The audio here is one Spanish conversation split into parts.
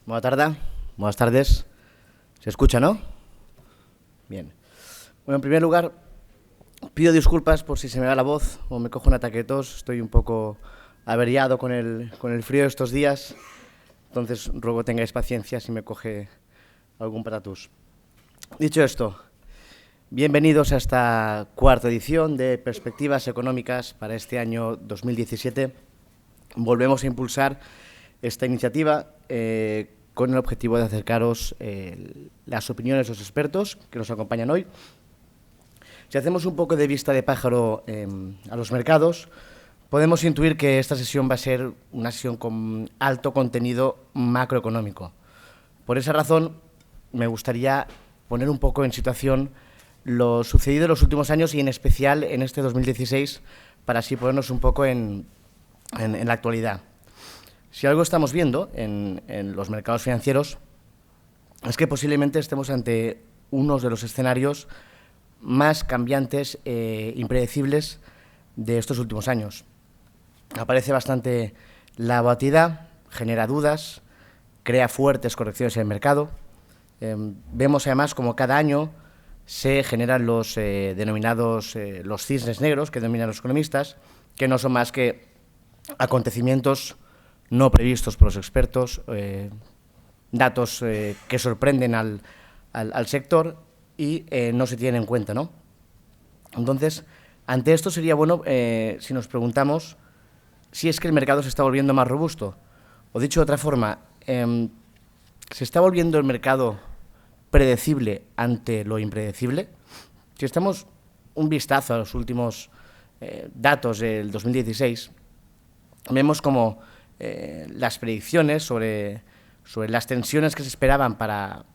Buenas tardes. Buenas tardes. ¿Se escucha, no? Bien. Bueno, en primer lugar, pido disculpas por si se me va la voz o me cojo un ataque de tos. Estoy un poco averiado con el frío de estos días. Entonces, ruego tengáis paciencia si me coge algún patatús. Dicho esto, bienvenidos a esta cuarta edición de Perspectivas Económicas para este año 2017. Volvemos a impulsar esta iniciativa con el objetivo de acercaros las opiniones de los expertos que nos acompañan hoy. Si hacemos un poco de vista de pájaro a los mercados, podemos intuir que esta sesión va a ser una sesión con alto contenido macroeconómico. Por esa razón, me gustaría poner un poco en situación lo sucedido en los últimos años y en especial en este 2016, para así ponernos un poco en la actualidad. Si algo estamos viendo en los mercados financieros es que posiblemente estemos ante uno de los escenarios más cambiantes e impredecibles de estos últimos años. Aparece bastante la volatilidad, genera dudas, crea fuertes correcciones en el mercado. Vemos además como cada año se generan los denominados los cisnes negros que denominan los economistas, que no son más que acontecimientos no previstos por los expertos, datos que sorprenden al sector y no se tienen en cuenta, ¿no? Entonces, ante esto sería bueno si nos preguntamos si es que el mercado se está volviendo más robusto. O dicho de otra forma, ¿se está volviendo el mercado predecible ante lo impredecible? Si echamos un vistazo a los últimos datos del 2016, vemos como las predicciones sobre las tensiones que se esperaban para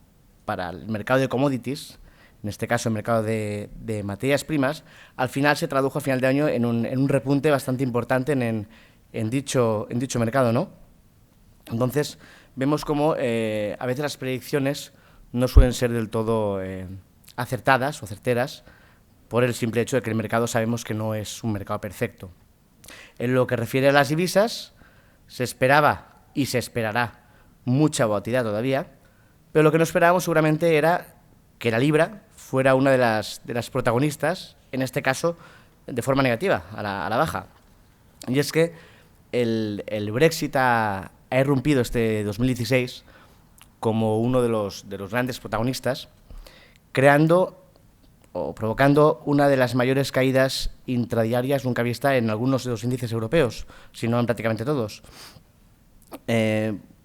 el mercado de commodities, en este caso el mercado de materias primas, al final se tradujo a final de año en un repunte bastante importante en dicho mercado, ¿no? Entonces, vemos como a veces las predicciones no suelen ser del todo acertadas o certeras por el simple hecho de que el mercado sabemos que no es un mercado perfecto. En lo que refiere a las divisas, se esperaba y se esperará mucha volatilidad todavía, pero lo que no esperábamos seguramente era que la libra fuera una de las protagonistas, en este caso de forma negativa, a la baja. Y es que el Brexit ha irrumpido este 2016 como uno de los grandes protagonistas, creando o provocando una de las mayores caídas intradiarias nunca vista en algunos de los índices europeos, si no en prácticamente todos.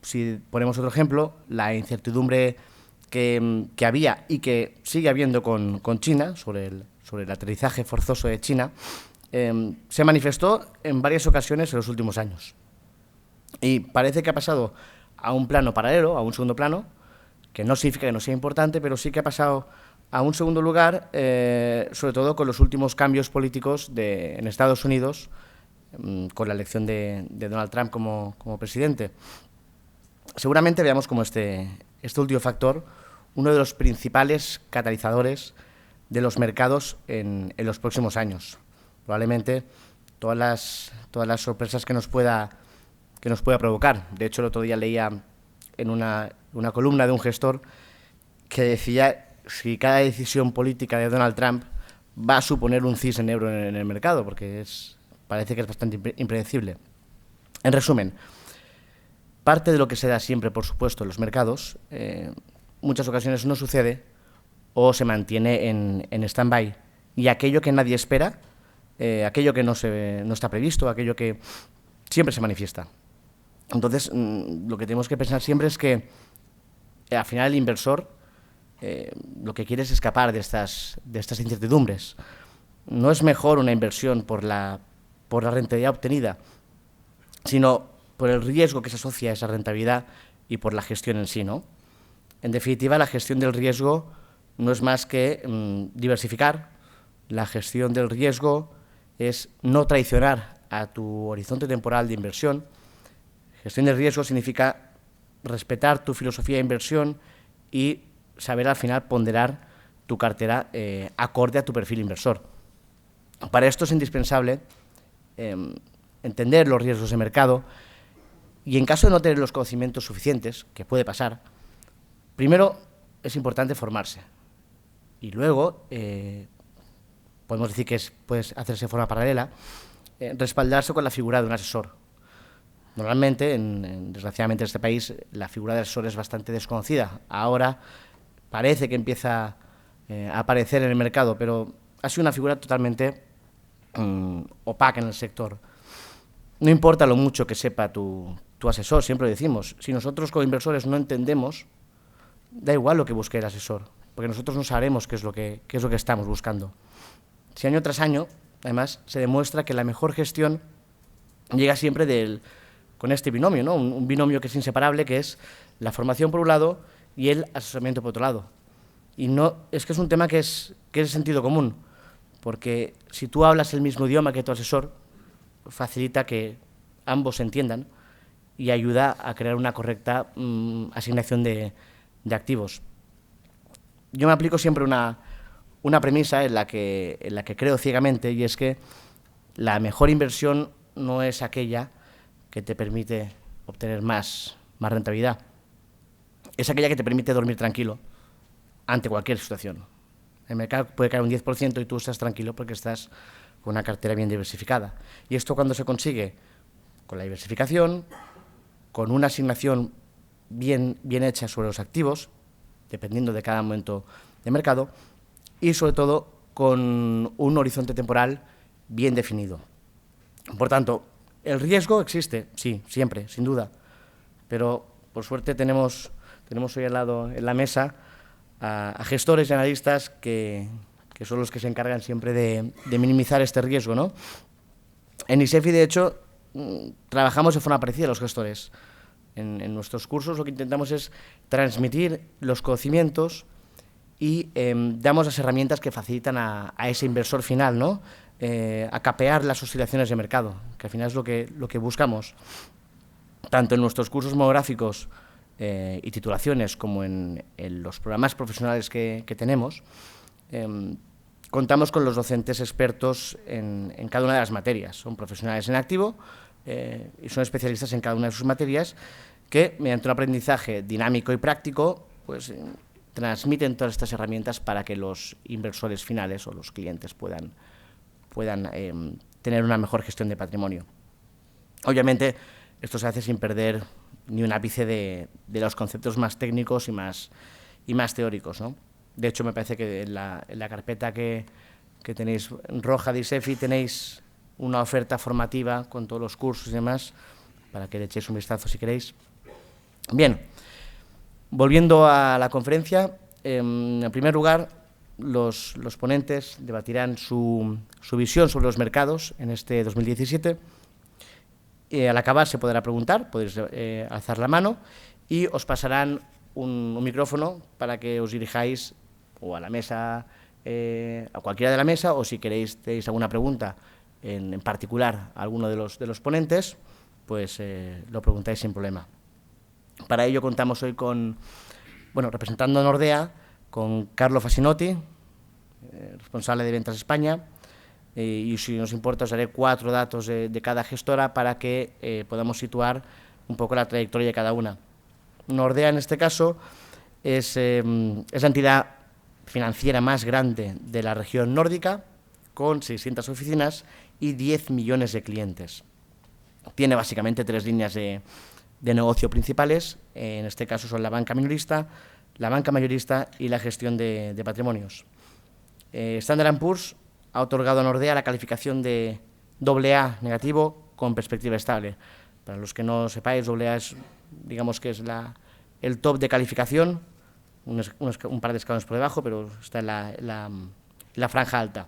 Si ponemos otro ejemplo, la incertidumbre que había y que sigue habiendo con China, sobre el aterrizaje forzoso de China, se manifestó en varias ocasiones en los últimos años. Y parece que ha pasado a un plano paralelo, a un segundo plano, que no significa que no sea importante, pero sí que ha pasado a un segundo lugar, sobre todo con los últimos cambios políticos en Estados Unidos, con la elección de Donald Trump como presidente. Seguramente veamos como este último factor uno de los principales catalizadores de los mercados en los próximos años. Probablemente todas las sorpresas que nos pueda provocar. De hecho, el otro día leía en una columna de un gestor que decía si cada decisión política de Donald Trump va a suponer un cisne negro en el mercado, porque parece que es bastante impredecible. En resumen, parte de lo que se da siempre, por supuesto, en los mercados, muchas ocasiones no sucede o se mantiene en stand-by. Y aquello que nadie espera, aquello que no está previsto, aquello que siempre se manifiesta. Entonces, lo que tenemos que pensar siempre es que al final el inversor lo que quiere es escapar de estas incertidumbres. No es mejor una inversión por la rentabilidad obtenida, sino por el riesgo que se asocia a esa rentabilidad y por la gestión en sí, ¿no? En definitiva, la gestión del riesgo no es más que diversificar. La gestión del riesgo es no traicionar a tu horizonte temporal de inversión. Gestión del riesgo significa respetar tu filosofía de inversión y saber al final ponderar tu cartera acorde a tu perfil inversor. Para esto es indispensable entender los riesgos de mercado Y en caso de no tener los conocimientos suficientes, que puede pasar, primero es importante formarse. Y luego, podemos decir que puede hacerse de forma paralela, respaldarse con la figura de un asesor. Normalmente, desgraciadamente en este país, la figura del asesor es bastante desconocida. Ahora parece que empieza a aparecer en el mercado, pero ha sido una figura totalmente opaca en el sector. No importa lo mucho que sepa tu asesor, siempre lo decimos. Si nosotros como inversores no entendemos, da igual lo que busque el asesor, porque nosotros no sabremos qué es lo que estamos buscando. Si año tras año, además, se demuestra que la mejor gestión llega siempre con este binomio, ¿no? Un binomio que es inseparable, que es la formación por un lado y el asesoramiento por otro lado. Y no, es que es un tema que es sentido común, porque si tú hablas el mismo idioma que tu asesor, facilita que ambos se entiendan y ayuda a crear una correcta asignación de activos. Yo me aplico siempre una premisa en la que creo ciegamente, y es que la mejor inversión no es aquella que te permite obtener más rentabilidad. Es aquella que te permite dormir tranquilo ante cualquier situación. El mercado puede caer un 10% y tú estás tranquilo porque estás con una cartera bien diversificada. Y esto cuando se consigue con la diversificación, con una asignación bien hecha sobre los activos, dependiendo de cada momento de mercado, y sobre todo con un horizonte temporal bien definido. Por tanto, el riesgo existe, sí, siempre, sin duda, pero por suerte tenemos hoy al lado en la mesa a gestores y analistas que son los que se encargan siempre de minimizar este riesgo, ¿no? En ISEFI, de hecho, trabajamos de forma parecida a los gestores. En nuestros cursos lo que intentamos es transmitir los conocimientos y damos las herramientas que facilitan a ese inversor final, ¿no? A capear las oscilaciones de mercado, que al final es lo que buscamos. Tanto en nuestros cursos monográficos y titulaciones como en los programas profesionales que tenemos, contamos con los docentes expertos en cada una de las materias. Son profesionales en activo y son especialistas en cada una de sus materias que, mediante un aprendizaje dinámico y práctico, pues transmiten todas estas herramientas para que los inversores finales o los clientes puedan tener una mejor gestión de patrimonio. Obviamente, esto se hace sin perder ni un ápice de los conceptos más técnicos y más teóricos, ¿no? De hecho, me parece que en la carpeta que tenéis roja de ISEFI tenéis una oferta formativa con todos los cursos y demás, para que le echéis un vistazo si queréis. Bien, volviendo a la conferencia, en primer lugar, los ponentes debatirán su visión sobre los mercados en este 2017. Al acabar se podrá preguntar, podéis alzar la mano y os pasarán un micrófono para que os dirijáis o a la mesa, a cualquiera de la mesa, o si tenéis alguna pregunta en particular a alguno de los ponentes, pues lo preguntáis sin problema. Para ello contamos hoy representando a Nordea, con Carlo Fasinotti, responsable de Ventas España, y si nos importa os daré 4 datos de cada gestora para que podamos situar un poco la trayectoria de cada una. Nordea, en este caso, es la entidad financiera más grande de la región nórdica, con 600 oficinas y 10 millones de clientes. Tiene básicamente 3 líneas de negocio principales, en este caso son la banca minorista, la banca mayorista y la gestión de patrimonios. Standard & Poor's ha otorgado a Nordea la calificación de AA negativo con perspectiva estable. Para los que no sepáis, AA es, digamos que es el top de calificación, un par de escalones por debajo, pero está en la franja alta.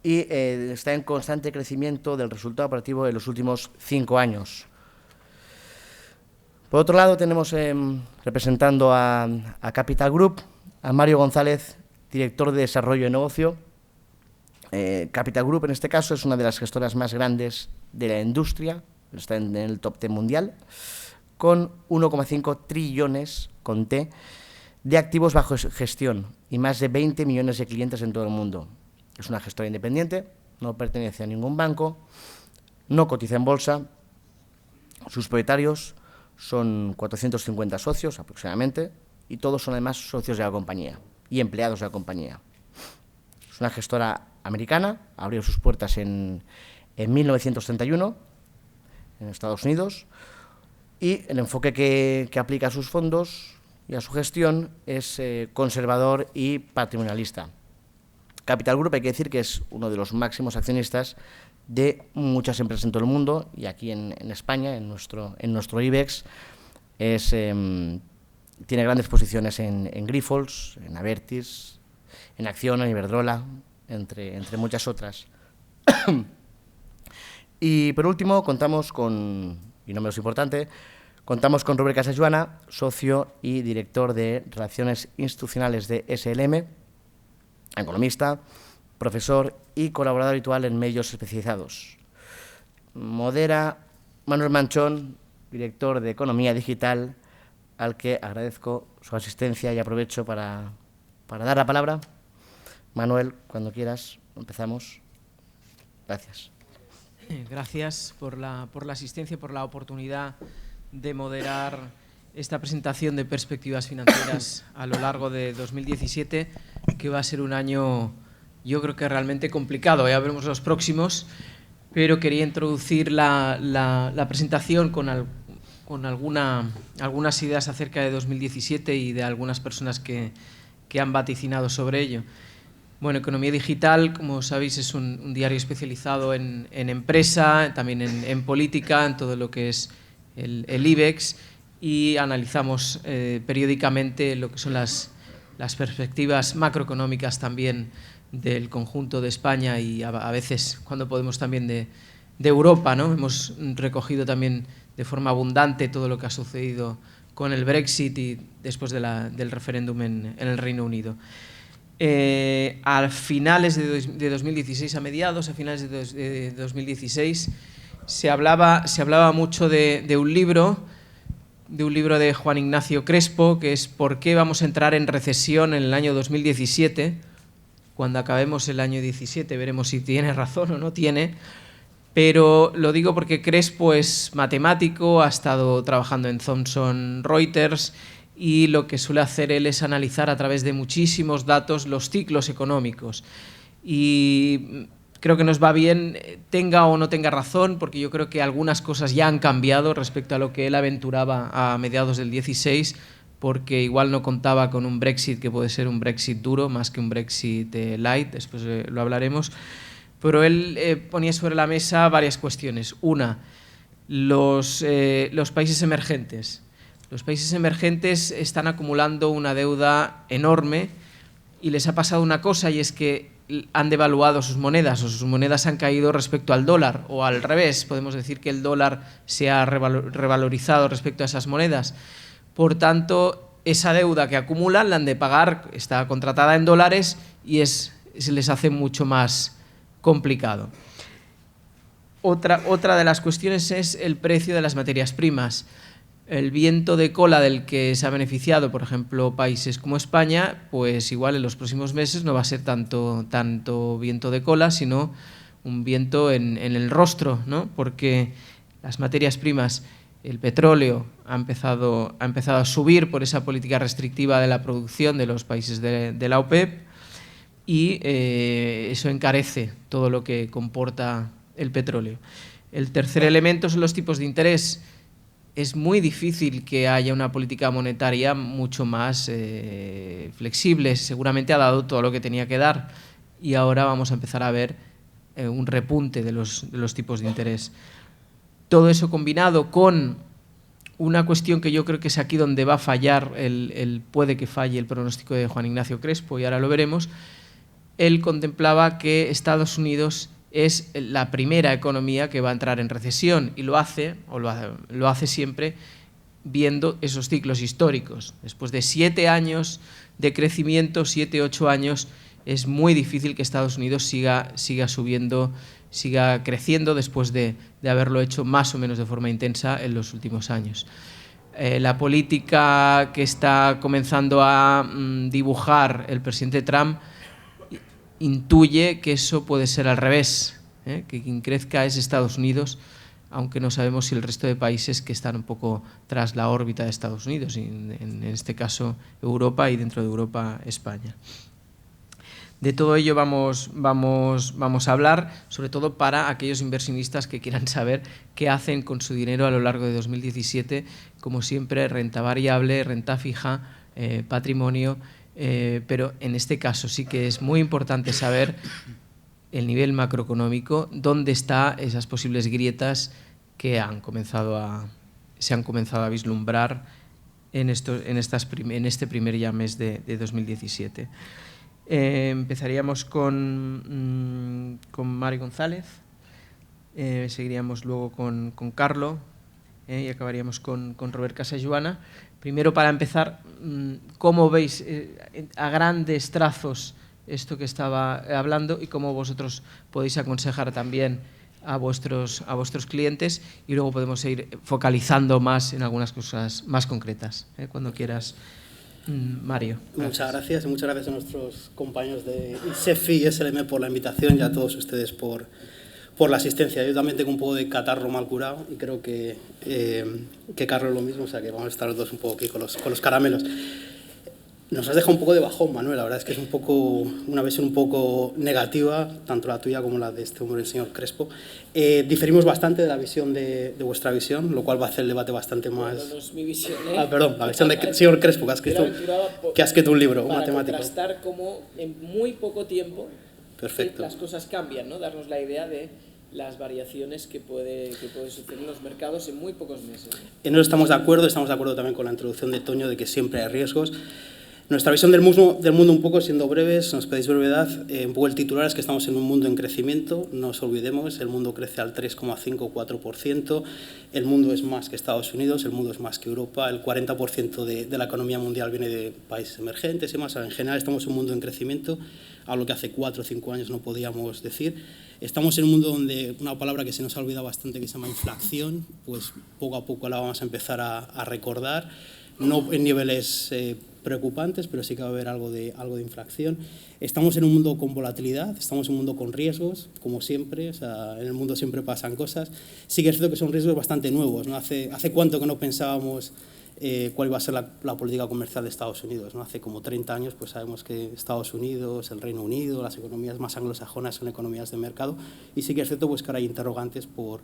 Y está en constante crecimiento del resultado operativo de los últimos 5 años. Por otro lado, tenemos representando a Capital Group, a Mario González, director de Desarrollo de Negocio. Capital Group, en este caso, es una de las gestoras más grandes de la industria, está en el top 10 mundial, con 1,5 trillones, con T, de activos bajo gestión y más de 20 millones de clientes en todo el mundo. Es una gestora independiente, no pertenece a ningún banco, no cotiza en bolsa, Sus propietarios son 450 socios aproximadamente y todos son además socios de la compañía y empleados de la compañía. Es una gestora americana, abrió sus puertas en 1931 en Estados Unidos y el enfoque que aplica a sus fondos y a su gestión es conservador y patrimonialista. Capital Group, hay que decir que es uno de los máximos accionistas de muchas empresas en todo el mundo y aquí en España, en nuestro IBEX, tiene grandes posiciones en Grifols, en Abertis, en Acciona, en Iberdrola, entre muchas otras. Y por último, contamos con, y no menos importante, contamos con Robert Casajuana, socio y director de Relaciones Institucionales de SLM, economista, profesor y colaborador habitual en medios especializados. Modera Manuel Manchón, director de Economía Digital, al que agradezco su asistencia y aprovecho para dar la palabra. Manuel, cuando quieras, empezamos. Gracias. Gracias por la asistencia y por la oportunidad de moderar esta presentación de perspectivas financieras a lo largo de 2017, que va a ser un año, yo creo que realmente complicado. Ya veremos los próximos, pero quería introducir la presentación con algunas ideas acerca de 2017 y de algunas personas que han vaticinado sobre ello. Bueno, Economía Digital, como sabéis, es un diario especializado en empresa, también en política, en todo lo que es el IBEX, y analizamos periódicamente lo que son las perspectivas macroeconómicas también del conjunto de España y a veces, cuando podemos, también de Europa, ¿no? Hemos recogido también de forma abundante todo lo que ha sucedido con el Brexit y después del referéndum en el Reino Unido. A finales de 2016, a finales de 2016, se hablaba mucho de un libro de Juan Ignacio Crespo, que es ¿Por qué vamos a entrar en recesión en el año 2017? Cuando acabemos el año 17 veremos si tiene razón o no tiene, pero lo digo porque Crespo es matemático, ha estado trabajando en Thomson Reuters, y lo que suele hacer él es analizar a través de muchísimos datos los ciclos económicos. Y creo que nos va bien, tenga o no tenga razón, porque yo creo que algunas cosas ya han cambiado respecto a lo que él aventuraba a mediados del 16, porque igual no contaba con un Brexit que puede ser un Brexit duro, más que un Brexit light, después lo hablaremos. Pero él ponía sobre la mesa varias cuestiones. Una, los países emergentes. Los países emergentes están acumulando una deuda enorme y les ha pasado una cosa, y es que han devaluado sus monedas, o sus monedas han caído respecto al dólar, o al revés, podemos decir que el dólar se ha revalorizado respecto a esas monedas. Por tanto, esa deuda que acumulan la han de pagar, está contratada en dólares y se les hace mucho más complicado. Otra de las cuestiones es el precio de las materias primas. El viento de cola del que se ha beneficiado, por ejemplo, países como España, pues igual en los próximos meses no va a ser tanto viento de cola, sino un viento en el rostro, ¿no? Porque las materias primas, el petróleo ha empezado a subir por esa política restrictiva de la producción de los países de la OPEP, y eso encarece todo lo que comporta el petróleo. El tercer elemento son los tipos de interés. Es muy difícil que haya una política monetaria mucho más flexible. Seguramente ha dado todo lo que tenía que dar y ahora vamos a empezar a ver un repunte de los tipos de interés. Todo eso combinado con una cuestión que yo creo que es aquí donde va a fallar, puede que falle el pronóstico de Juan Ignacio Crespo, y ahora lo veremos. Él contemplaba que Estados Unidos es la primera economía que va a entrar en recesión, y lo hace siempre viendo esos ciclos históricos. Después de 7 años de crecimiento, 7, 8 años, es muy difícil que Estados Unidos siga subiendo, siga creciendo después de haberlo hecho más o menos de forma intensa en los últimos años. La política que está comenzando a dibujar el presidente Trump intuye que eso puede ser al revés, que quien crezca es Estados Unidos, aunque no sabemos si el resto de países que están un poco tras la órbita de Estados Unidos, y en este caso Europa y dentro de Europa España. De todo ello vamos a hablar, sobre todo para aquellos inversionistas que quieran saber qué hacen con su dinero a lo largo de 2017, como siempre, renta variable, renta fija, patrimonio, pero en este caso sí que es muy importante saber el nivel macroeconómico, dónde están esas posibles grietas que se han comenzado a vislumbrar en este primer ya mes de 2017. Empezaríamos con Mari González, seguiríamos luego con Carlo y acabaríamos con Robert Casajuana. Primero, para empezar, ¿cómo veis a grandes trazos esto que estaba hablando y cómo vosotros podéis aconsejar también a vuestros clientes? Y luego podemos ir focalizando más en algunas cosas más concretas, cuando quieras. Mario. Muchas gracias y muchas gracias a nuestros compañeros de SEFI y SLM por la invitación y a todos ustedes por la asistencia. Yo también tengo un poco de catarro mal curado y creo que Carlos lo mismo, o sea que vamos a estar los dos un poco aquí con los caramelos. Nos has dejado un poco de bajón, Manuel. La verdad es que es una visión un poco negativa, tanto la tuya como la de este hombre, el señor Crespo. Diferimos bastante de la visión de vuestra visión, lo cual va a hacer el debate bastante más... Bueno, no es mi visión, ¿eh? Perdón, la visión del señor Crespo, que ha escrito un libro, un matemático. Para contrastar cómo en muy poco tiempo Perfecto. Las cosas cambian, ¿no? Darnos la idea de las variaciones que puede suceder en los mercados en muy pocos meses. En eso estamos de acuerdo también con la introducción de Toño de que siempre hay riesgos. Nuestra visión del mundo un poco, siendo breves, nos pedís brevedad, un poco el titular es que estamos en un mundo en crecimiento, no os olvidemos, el mundo crece al 3,5-4%, el mundo es más que Estados Unidos, el mundo es más que Europa, el 40% de la economía mundial viene de países emergentes y más. En general estamos en un mundo en crecimiento, algo que hace 4 o 5 años no podíamos decir. Estamos en un mundo donde una palabra que se nos ha olvidado bastante, que se llama inflación, pues poco a poco la vamos a empezar a recordar, no en niveles preocupantes, pero sí que va a haber algo de inflación. Estamos en un mundo con volatilidad, estamos en un mundo con riesgos, como siempre, o sea, en el mundo siempre pasan cosas. Sí que es cierto que son riesgos bastante nuevos, ¿no? Hace cuánto que no pensábamos cuál iba a ser la política comercial de Estados Unidos, ¿no? Hace como 30 años pues sabemos que Estados Unidos, el Reino Unido, las economías más anglosajonas son economías de mercado, y sí que es cierto pues que ahora hay interrogantes por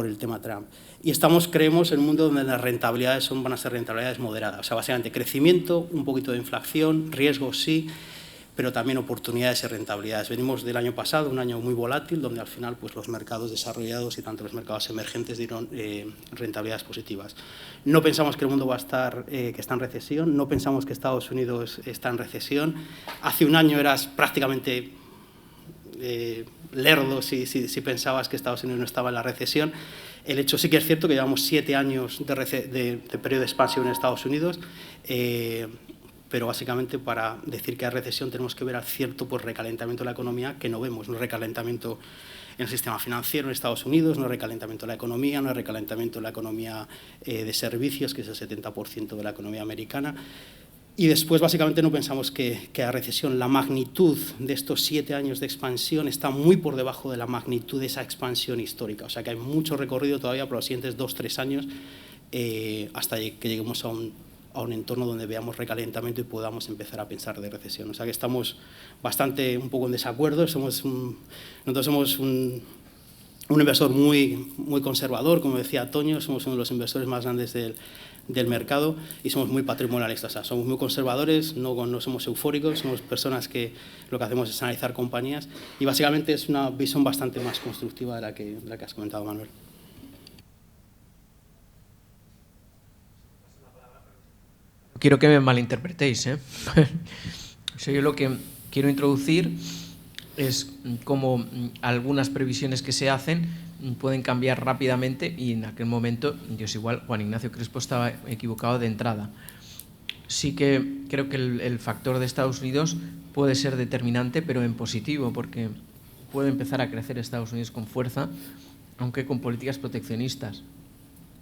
el tema Trump. Y creemos en un mundo donde las rentabilidades van a ser rentabilidades moderadas, o sea, básicamente crecimiento, un poquito de inflación, riesgos sí, pero también oportunidades y rentabilidades. Venimos del año pasado, un año muy volátil, donde al final pues, los mercados desarrollados y tanto los mercados emergentes dieron rentabilidades positivas. No pensamos que el mundo que está en recesión, no pensamos que Estados Unidos está en recesión. Hace un año eras prácticamente lerdo si pensabas que Estados Unidos no estaba en la recesión. El hecho sí que es cierto que llevamos 7 años de periodo de expansión en Estados Unidos, pero básicamente para decir que hay recesión tenemos que ver al cierto recalentamiento de la economía que no vemos, no recalentamiento en el sistema financiero en Estados Unidos, no recalentamiento de la economía, no recalentamiento de la economía de servicios, que es el 70% de la economía americana. Y después, básicamente, no pensamos que la recesión, la magnitud de estos 7 años de expansión está muy por debajo de la magnitud de esa expansión histórica. O sea, que hay mucho recorrido todavía por los siguientes 2-3 años hasta que lleguemos a un entorno donde veamos recalentamiento y podamos empezar a pensar de recesión. O sea, que estamos un poco en desacuerdo. Nosotros somos un inversor muy conservador, como decía Toño, somos uno de los inversores más grandes del mercado y somos muy patrimonialistas, o sea, somos muy conservadores, no somos eufóricos, somos personas que lo que hacemos es analizar compañías y básicamente es una visión bastante más constructiva de la que has comentado, Manuel. Quiero que me malinterpretéis, ¿eh? O sea, yo lo que quiero introducir es cómo algunas previsiones que se hacen pueden cambiar rápidamente y en aquel momento, Dios igual, Juan Ignacio Crespo estaba equivocado de entrada. Sí que creo que el factor de Estados Unidos puede ser determinante, pero en positivo, porque puede empezar a crecer Estados Unidos con fuerza, aunque con políticas proteccionistas.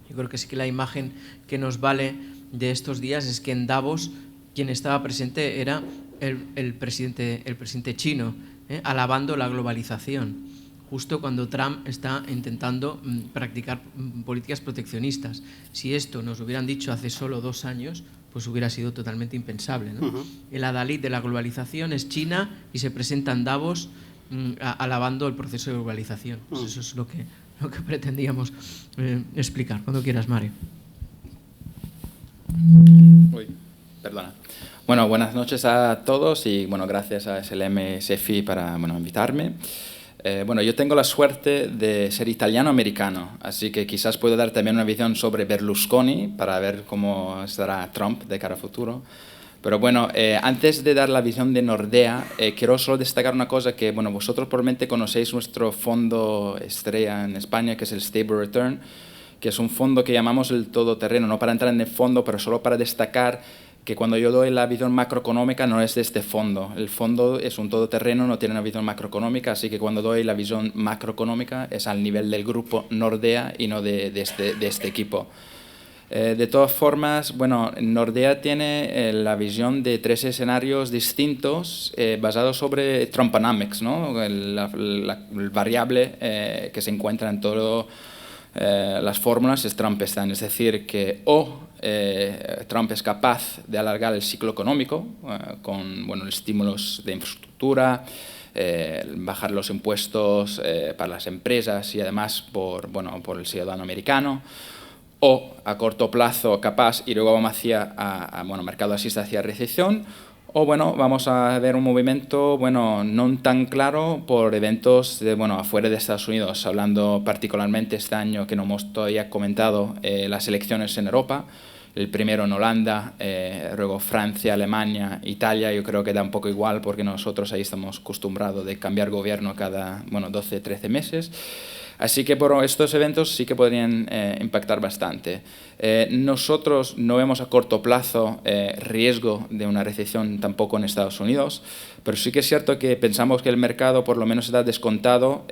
Yo creo que sí que la imagen que nos vale de estos días es que en Davos quien estaba presente era el presidente chino, alabando la globalización, justo cuando Trump está intentando practicar políticas proteccionistas. Si esto nos lo hubieran dicho hace solo 2 años, pues hubiera sido totalmente impensable, ¿no? El adalid de la globalización es China y se presenta en Davos alabando el proceso de globalización. Pues eso es lo que pretendíamos explicar. Cuando quieras, Mario. Uy, perdona. Bueno, buenas noches a todos y bueno, gracias a SLM SEFI para invitarme. Bueno, yo tengo la suerte de ser italiano-americano, así que quizás puedo dar también una visión sobre Berlusconi para ver cómo estará Trump de cara a futuro. Pero bueno, antes de dar la visión de Nordea, quiero solo destacar una cosa que, bueno, vosotros probablemente conocéis nuestro fondo estrella en España, que es el Stable Return, que es un fondo que llamamos el todoterreno, no para entrar en el fondo, pero solo para destacar que cuando yo doy la visión macroeconómica no es de este fondo. El fondo es un todoterreno, no tiene una visión macroeconómica, así que cuando doy la visión macroeconómica es al nivel del grupo Nordea y no de este equipo. De todas formas, bueno, Nordea tiene la visión de 3 escenarios distintos basados sobre Trumponomics, ¿no? El variable que se encuentra en todas las fórmulas es Trumpistán, es decir, que Trump es capaz de alargar el ciclo económico con estímulos de infraestructura, bajar los impuestos para las empresas y además por el ciudadano americano, o a corto plazo capaz y luego vamos hacia mercado asista hacia recesión, o vamos a ver un movimiento no tan claro por eventos afuera de Estados Unidos, hablando particularmente este año que no hemos todavía comentado las elecciones en Europa, el primero en Holanda, luego Francia, Alemania, Italia. Yo creo que da un poco igual porque nosotros ahí estamos acostumbrados de cambiar gobierno cada 12, 13 meses. Así que por estos eventos sí que podrían impactar bastante. Nosotros no vemos a corto plazo riesgo de una recesión tampoco en Estados Unidos, pero sí que es cierto que pensamos que el mercado por lo menos está descontado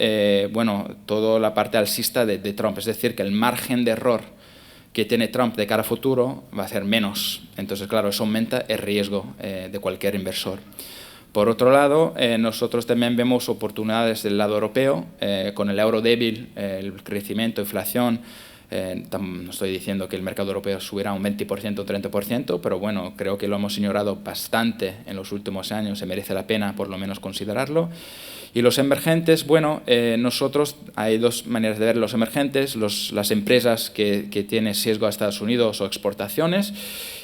toda la parte alcista de Trump, es decir, que el margen de error que tiene Trump de cara a futuro va a ser menos. Entonces, claro, eso aumenta el riesgo de cualquier inversor. Por otro lado, nosotros también vemos oportunidades del lado europeo, con el euro débil, el crecimiento, inflación. No estoy diciendo que el mercado europeo subirá un 20% o 30%, pero bueno, creo que lo hemos ignorado bastante en los últimos años, se merece la pena por lo menos considerarlo. Y los emergentes, nosotros hay 2 maneras de ver los emergentes, las empresas que tienen sesgo a Estados Unidos o exportaciones,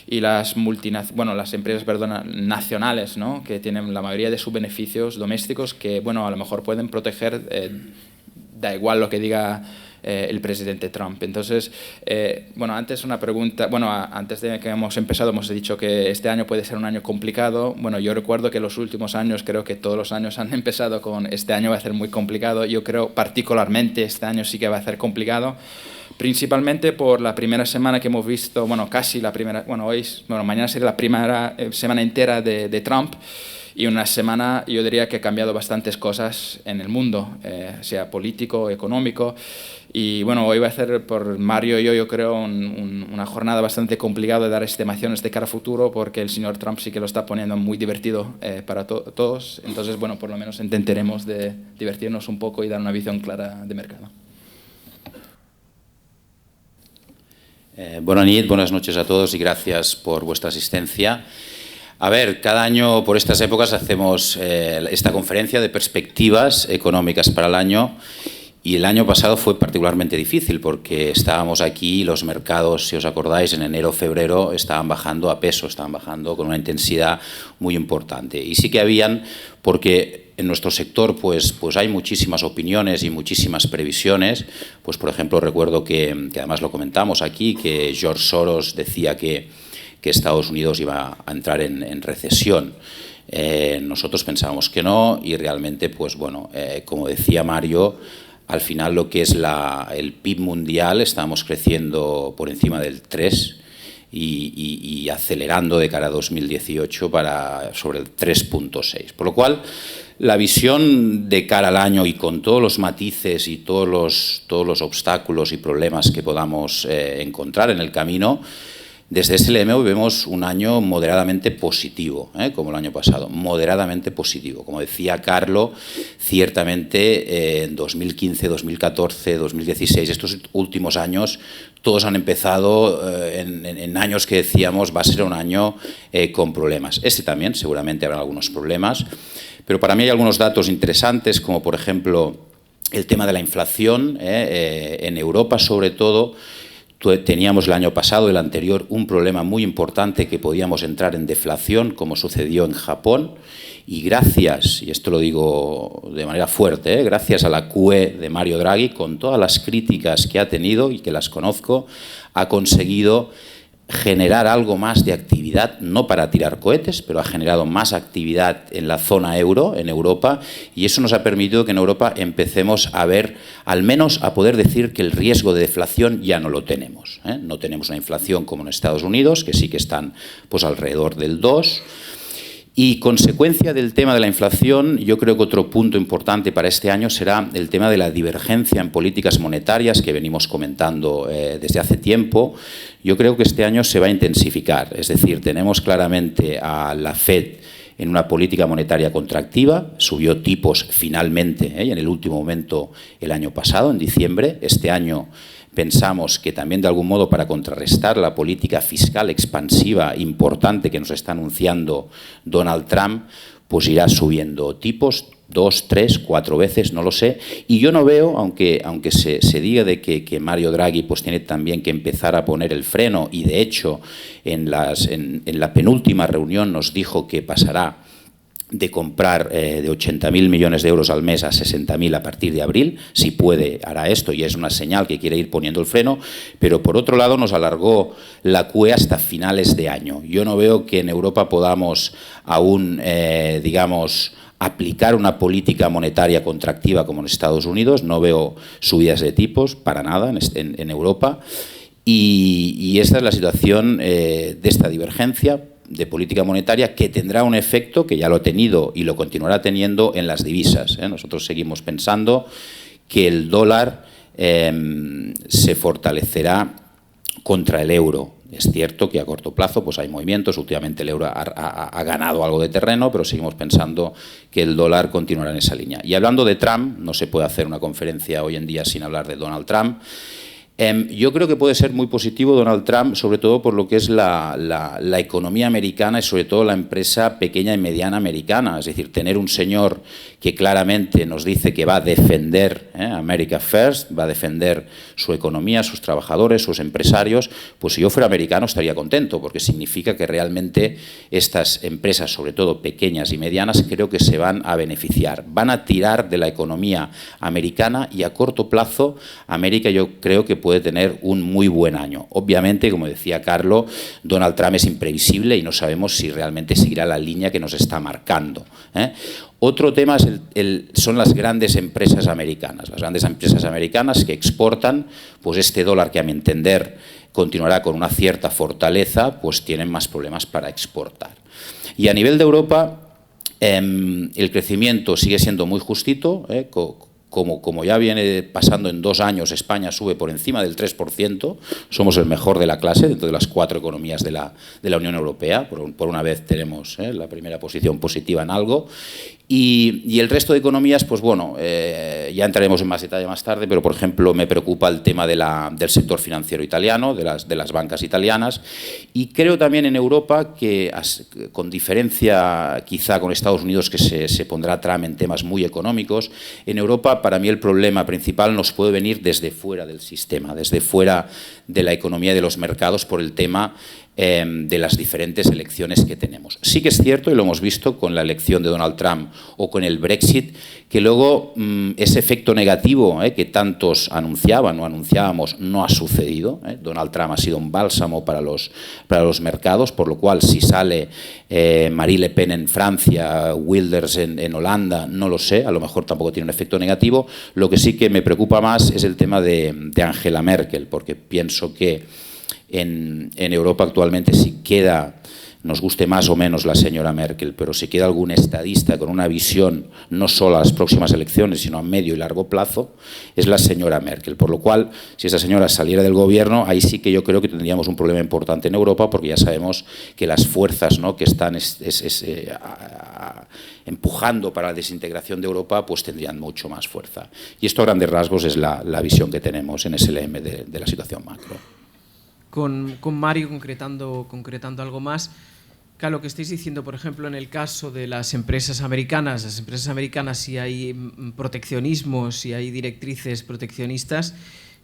y las empresas nacionales, ¿no? Que tienen la mayoría de sus beneficios domésticos que a lo mejor pueden proteger, da igual lo que diga el presidente Trump. Entonces, antes una pregunta, antes de que hemos empezado hemos dicho que este año puede ser un año complicado. Yo recuerdo que los últimos años, creo que todos los años han empezado con este año va a ser muy complicado. Yo creo particularmente este año sí que va a ser complicado, principalmente por la primera semana que hemos visto, casi la primera, mañana será la primera semana entera de Trump, y una semana yo diría que ha cambiado bastantes cosas en el mundo, sea político, económico, y hoy va a ser por Mario y yo creo una jornada bastante complicada de dar estimaciones de cara a futuro, porque el señor Trump sí que lo está poniendo muy divertido para todos. Entonces, por lo menos intentaremos de divertirnos un poco y dar una visión clara de mercado. Buenas noches a todos y gracias por vuestra asistencia. A ver, cada año por estas épocas hacemos esta conferencia de perspectivas económicas para el año, y el año pasado fue particularmente difícil porque estábamos aquí y los mercados, si os acordáis, en enero, febrero estaban bajando a peso, estaban bajando con una intensidad muy importante. Y sí que habían, porque en nuestro sector pues hay muchísimas opiniones y muchísimas previsiones. Pues por ejemplo recuerdo que además lo comentamos aquí, que George Soros decía que Estados Unidos iba a entrar en recesión. Nosotros pensábamos que no, y realmente como decía Mario, al final lo que es el PIB mundial estamos creciendo por encima del 3 y acelerando de cara a 2018 sobre el 3.6. Por lo cual, la visión de cara al año, y con todos los matices y todos los obstáculos y problemas que podamos encontrar en el camino, Desde SLM vemos un año moderadamente positivo, como el año pasado, moderadamente positivo. Como decía Carlo, ciertamente en 2015, 2014, 2016, estos últimos años, todos han empezado en años que decíamos va a ser un año con problemas. Este también, seguramente habrá algunos problemas, pero para mí hay algunos datos interesantes, como por ejemplo el tema de la inflación, en Europa sobre todo. Teníamos el año pasado, el anterior, un problema muy importante que podíamos entrar en deflación, como sucedió en Japón, y gracias, y esto lo digo de manera fuerte, gracias a la QE de Mario Draghi, con todas las críticas que ha tenido y que las conozco, ha conseguido generar algo más de actividad, no para tirar cohetes, pero ha generado más actividad en la zona euro, en Europa, y eso nos ha permitido que en Europa empecemos a ver, al menos a poder decir que el riesgo de deflación ya no lo tenemos. No tenemos una inflación como en Estados Unidos, que sí que están pues alrededor del 2%. Y consecuencia del tema de la inflación, yo creo que otro punto importante para este año será el tema de la divergencia en políticas monetarias que venimos comentando desde hace tiempo. Yo creo que este año se va a intensificar, es decir, tenemos claramente a la FED en una política monetaria contractiva, subió tipos finalmente y en el último momento el año pasado, en diciembre. Este año pensamos que también de algún modo para contrarrestar la política fiscal expansiva importante que nos está anunciando Donald Trump, pues irá subiendo tipos 2, 3, 4 veces, no lo sé. Y yo no veo, aunque se diga de que Mario Draghi pues tiene también que empezar a poner el freno, y de hecho en la penúltima reunión nos dijo que pasará de comprar de 80.000 millones de euros al mes a 60.000 a partir de abril. Si puede, hará esto, y es una señal que quiere ir poniendo el freno, pero por otro lado nos alargó la QE hasta finales de año. Yo no veo que en Europa podamos aún, digamos, aplicar una política monetaria contractiva como en Estados Unidos. No veo subidas de tipos para nada en Europa, y esta es la situación de esta divergencia de política monetaria, que tendrá un efecto, que ya lo ha tenido y lo continuará teniendo, en las divisas. Nosotros seguimos pensando que el dólar se fortalecerá contra el euro. Es cierto que a corto plazo pues hay movimientos, últimamente el euro ha ganado algo de terreno, pero seguimos pensando que el dólar continuará en esa línea. Y hablando de Trump, no se puede hacer una conferencia hoy en día sin hablar de Donald Trump. Yo creo que puede ser muy positivo Donald Trump, sobre todo por lo que es la economía americana y sobre todo la empresa pequeña y mediana americana. Es decir, tener un señor que claramente nos dice que va a defender America First, va a defender su economía, sus trabajadores, sus empresarios. Pues si yo fuera americano estaría contento, porque significa que realmente estas empresas, sobre todo pequeñas y medianas, creo que se van a beneficiar. Van a tirar de la economía americana, y a corto plazo América yo creo que puede tener un muy buen año. Obviamente, como decía Carlo, Donald Trump es imprevisible y no sabemos si realmente seguirá la línea que nos está marcando. Otro tema son las grandes empresas americanas. Las grandes empresas americanas que exportan, pues este dólar, que a mi entender continuará con una cierta fortaleza, pues tienen más problemas para exportar. Y a nivel de Europa, el crecimiento sigue siendo muy justito, como ya viene pasando en 2 años. España sube por encima del 3%, somos el mejor de la clase dentro de las 4 economías de la Unión Europea, por una vez tenemos la primera posición positiva en algo, y el resto de economías, pues bueno, ya entraremos en más detalle más tarde, pero por ejemplo me preocupa el tema del sector financiero italiano, de las bancas italianas, y creo también en Europa que, con diferencia quizá con Estados Unidos, que se pondrá Trump en temas muy económicos, en Europa para mí el problema principal nos puede venir desde fuera del sistema, desde fuera de la economía y de los mercados, por el tema de las diferentes elecciones que tenemos. Sí que es cierto, y lo hemos visto con la elección de Donald Trump o con el Brexit, que luego ese efecto negativo que tantos anunciaban o anunciábamos no ha sucedido. Donald Trump ha sido un bálsamo para los mercados, por lo cual si sale Marine Le Pen en Francia, Wilders en Holanda, no lo sé, a lo mejor tampoco tiene un efecto negativo. Lo que sí que me preocupa más es el tema de Angela Merkel, porque pienso que en Europa actualmente, si queda nos guste más o menos la señora Merkel, pero si queda algún estadista con una visión no solo a las próximas elecciones, sino a medio y largo plazo, es la señora Merkel. Por lo cual, si esa señora saliera del gobierno, ahí sí que yo creo que tendríamos un problema importante en Europa, porque ya sabemos que las fuerzas, ¿no?, que están empujando para la desintegración de Europa, pues tendrían mucho más fuerza. Y esto a grandes rasgos es la visión que tenemos en SLM de la situación macro. Con Mario concretando algo más, claro, lo que estáis diciendo, por ejemplo, en el caso de las empresas americanas si hay proteccionismo, si hay directrices proteccionistas,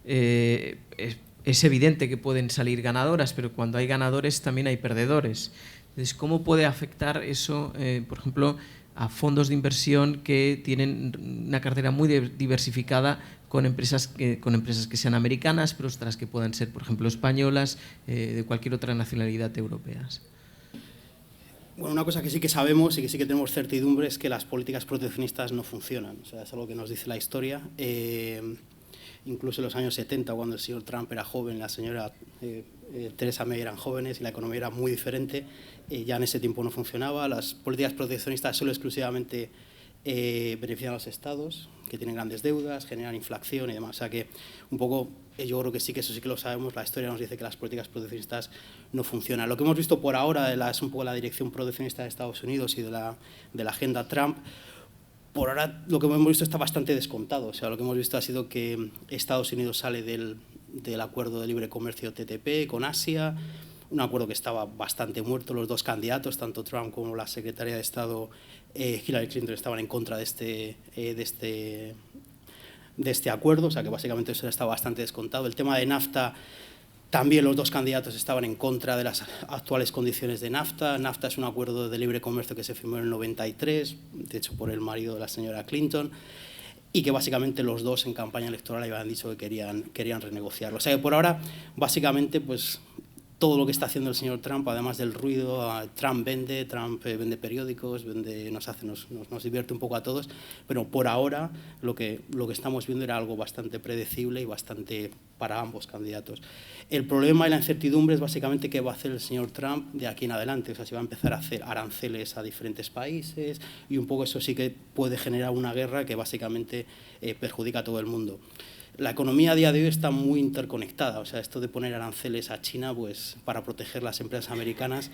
es evidente que pueden salir ganadoras, pero cuando hay ganadores también hay perdedores. Entonces, ¿cómo puede afectar eso, por ejemplo, a fondos de inversión que tienen una cartera muy diversificada con empresas que sean americanas, pero otras que puedan ser, por ejemplo, españolas, de cualquier otra nacionalidad europea? Bueno, una cosa que sí que sabemos y que sí que tenemos certidumbre es que las políticas proteccionistas no funcionan. O sea, es algo que nos dice la historia. Incluso en los años 70, cuando el señor Trump era joven, la señora Theresa May eran jóvenes y la economía era muy diferente, ya en ese tiempo no funcionaba. Las políticas proteccionistas solo exclusivamente benefician a los estados, que tienen grandes deudas, generan inflación y demás. O sea que un poco, yo creo que sí, que eso sí que lo sabemos, la historia nos dice que las políticas proteccionistas no funcionan. Lo que hemos visto por ahora es un poco la dirección proteccionista de Estados Unidos y de la agenda Trump. Por ahora lo que hemos visto está bastante descontado. O sea, lo que hemos visto ha sido que Estados Unidos sale del acuerdo de libre comercio TTP con Asia, un acuerdo que estaba bastante muerto. Los dos candidatos, tanto Trump como la secretaria de Estado Hillary Clinton, estaban en contra de este acuerdo, o sea que básicamente eso está bastante descontado. El tema de NAFTA, también los dos candidatos estaban en contra de las actuales condiciones de NAFTA. NAFTA es un acuerdo de libre comercio que se firmó en el 93, de hecho por el marido de la señora Clinton, y que básicamente los dos en campaña electoral habían dicho que querían renegociarlo. O sea que por ahora, básicamente, pues todo lo que está haciendo el señor Trump, además del ruido, Trump vende periódicos, nos divierte un poco a todos, pero por ahora lo que estamos viendo era algo bastante predecible y bastante para ambos candidatos. El problema y la incertidumbre es básicamente qué va a hacer el señor Trump de aquí en adelante, o sea, si va a empezar a hacer aranceles a diferentes países, y un poco eso sí que puede generar una guerra que básicamente perjudica a todo el mundo. La economía a día de hoy está muy interconectada, o sea, esto de poner aranceles a China, pues para proteger las empresas americanas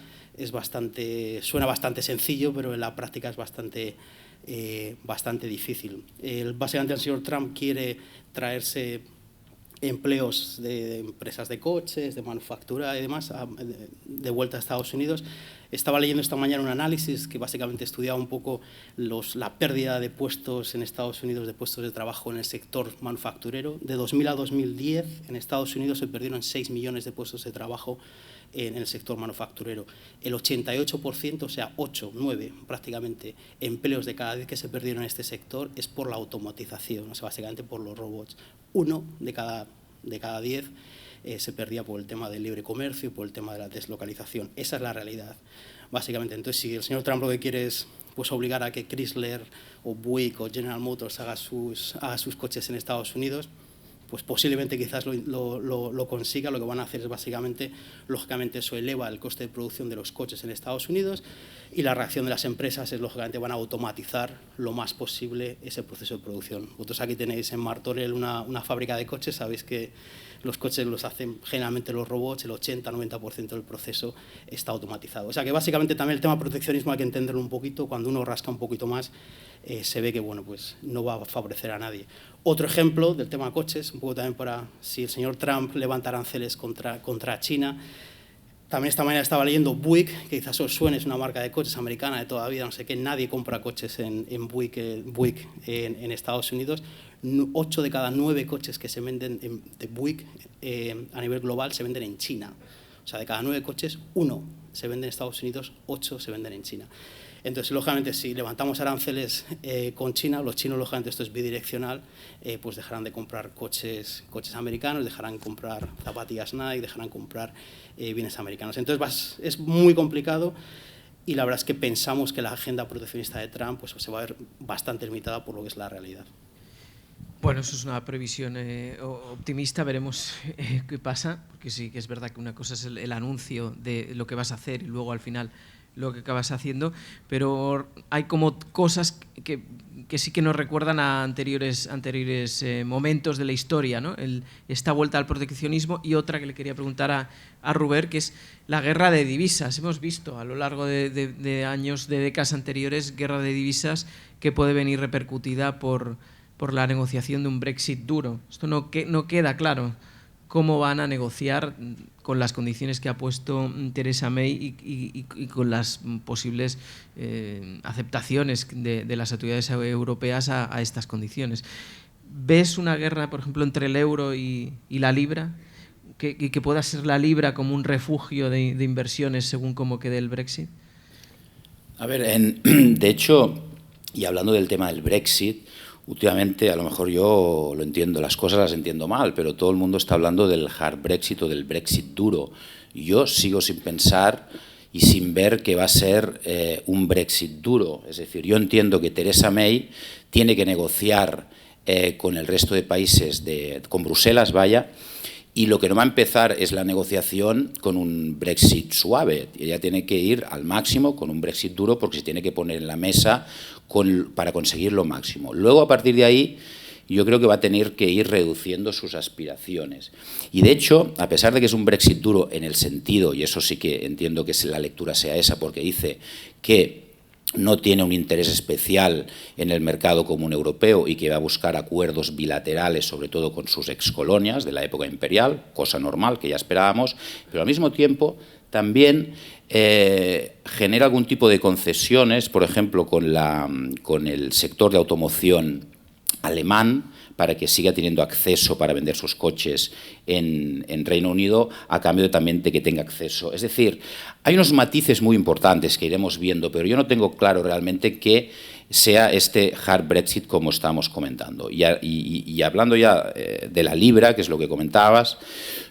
suena bastante sencillo, pero en la práctica es bastante difícil. Básicamente el señor Trump quiere traerse empleos de empresas de coches, de manufactura y demás de vuelta a Estados Unidos. Estaba leyendo esta mañana un análisis que básicamente estudiaba un poco la pérdida de puestos en Estados Unidos, de puestos de trabajo en el sector manufacturero. De 2000 a 2010 en Estados Unidos se perdieron 6 millones de puestos de trabajo en el sector manufacturero. El 88%, o sea, 9 prácticamente, empleos de cada 10 que se perdieron en este sector es por la automatización, o sea, básicamente por los robots. 1 de cada 10 se perdía por el tema del libre comercio y por el tema de la deslocalización. Esa es la realidad, básicamente. Entonces, si el señor Trump lo que quiere es pues, obligar a que Chrysler o Buick o General Motors haga sus coches en Estados Unidos, pues posiblemente quizás lo consiga. Lo que van a hacer es básicamente, lógicamente, eso eleva el coste de producción de los coches en Estados Unidos, y la reacción de las empresas es, lógicamente, van a automatizar lo más posible ese proceso de producción. Vosotros aquí tenéis en Martorell una fábrica de coches, sabéis que los coches los hacen generalmente los robots, el 80-90% del proceso está automatizado. O sea que básicamente también el tema proteccionismo hay que entenderlo un poquito. Cuando uno rasca un poquito más, se ve que bueno, pues no va a favorecer a nadie. Otro ejemplo del tema coches, un poco también para si el señor Trump levanta aranceles contra China. También esta mañana estaba leyendo Buick, que quizás os suene, es una marca de coches americana de toda la vida, no sé qué, nadie compra coches en Buick en Estados Unidos. 8 de cada 9 coches que se venden de Buick a nivel global se venden en China. O sea, de cada 9 coches, 1 se vende en Estados Unidos, 8 se venden en China. Entonces, lógicamente, si levantamos aranceles con China, los chinos, lógicamente, esto es bidireccional, pues dejarán de comprar coches americanos, dejarán de comprar zapatillas Nike, dejarán de comprar bienes americanos. Entonces, es muy complicado, y la verdad es que pensamos que la agenda proteccionista de Trump pues, se va a ver bastante limitada por lo que es la realidad. Bueno, eso es una previsión optimista, veremos qué pasa, porque sí que es verdad que una cosa es el anuncio de lo que vas a hacer y luego al final lo que acabas haciendo, pero hay como cosas que sí que nos recuerdan a anteriores momentos de la historia, ¿no? Esta vuelta al proteccionismo, y otra que le quería preguntar a Robert, que es la guerra de divisas. Hemos visto a lo largo de años, de décadas anteriores, guerra de divisas que puede venir repercutida por la negociación de un Brexit duro. Esto no queda claro cómo van a negociar con las condiciones que ha puesto Theresa May y con las posibles aceptaciones de las autoridades europeas a estas condiciones. ¿Ves una guerra, por ejemplo, entre el euro y la libra? Que pueda ser la libra como un refugio de inversiones según cómo quede el Brexit. A ver, de hecho, y hablando del tema del Brexit, últimamente, a lo mejor yo lo entiendo, las cosas las entiendo mal, pero todo el mundo está hablando del hard Brexit o del Brexit duro. Yo sigo sin pensar y sin ver que va a ser un Brexit duro. Es decir, yo entiendo que Theresa May tiene que negociar con el resto de países, con Bruselas, vaya, y lo que no va a empezar es la negociación con un Brexit suave. Ella tiene que ir al máximo con un Brexit duro porque se tiene que poner en la mesa para conseguir lo máximo. Luego, a partir de ahí, yo creo que va a tener que ir reduciendo sus aspiraciones. Y, de hecho, a pesar de que es un Brexit duro en el sentido, y eso sí que entiendo que la lectura sea esa, porque dice que no tiene un interés especial en el mercado común europeo y que va a buscar acuerdos bilaterales, sobre todo con sus excolonias de la época imperial, cosa normal que ya esperábamos, pero al mismo tiempo también genera algún tipo de concesiones, por ejemplo, con el sector de automoción alemán, para que siga teniendo acceso para vender sus coches en Reino Unido, a cambio también de que tenga acceso. Es decir, hay unos matices muy importantes que iremos viendo, pero yo no tengo claro realmente que sea este hard Brexit como estamos comentando. Y hablando ya de la libra, que es lo que comentabas,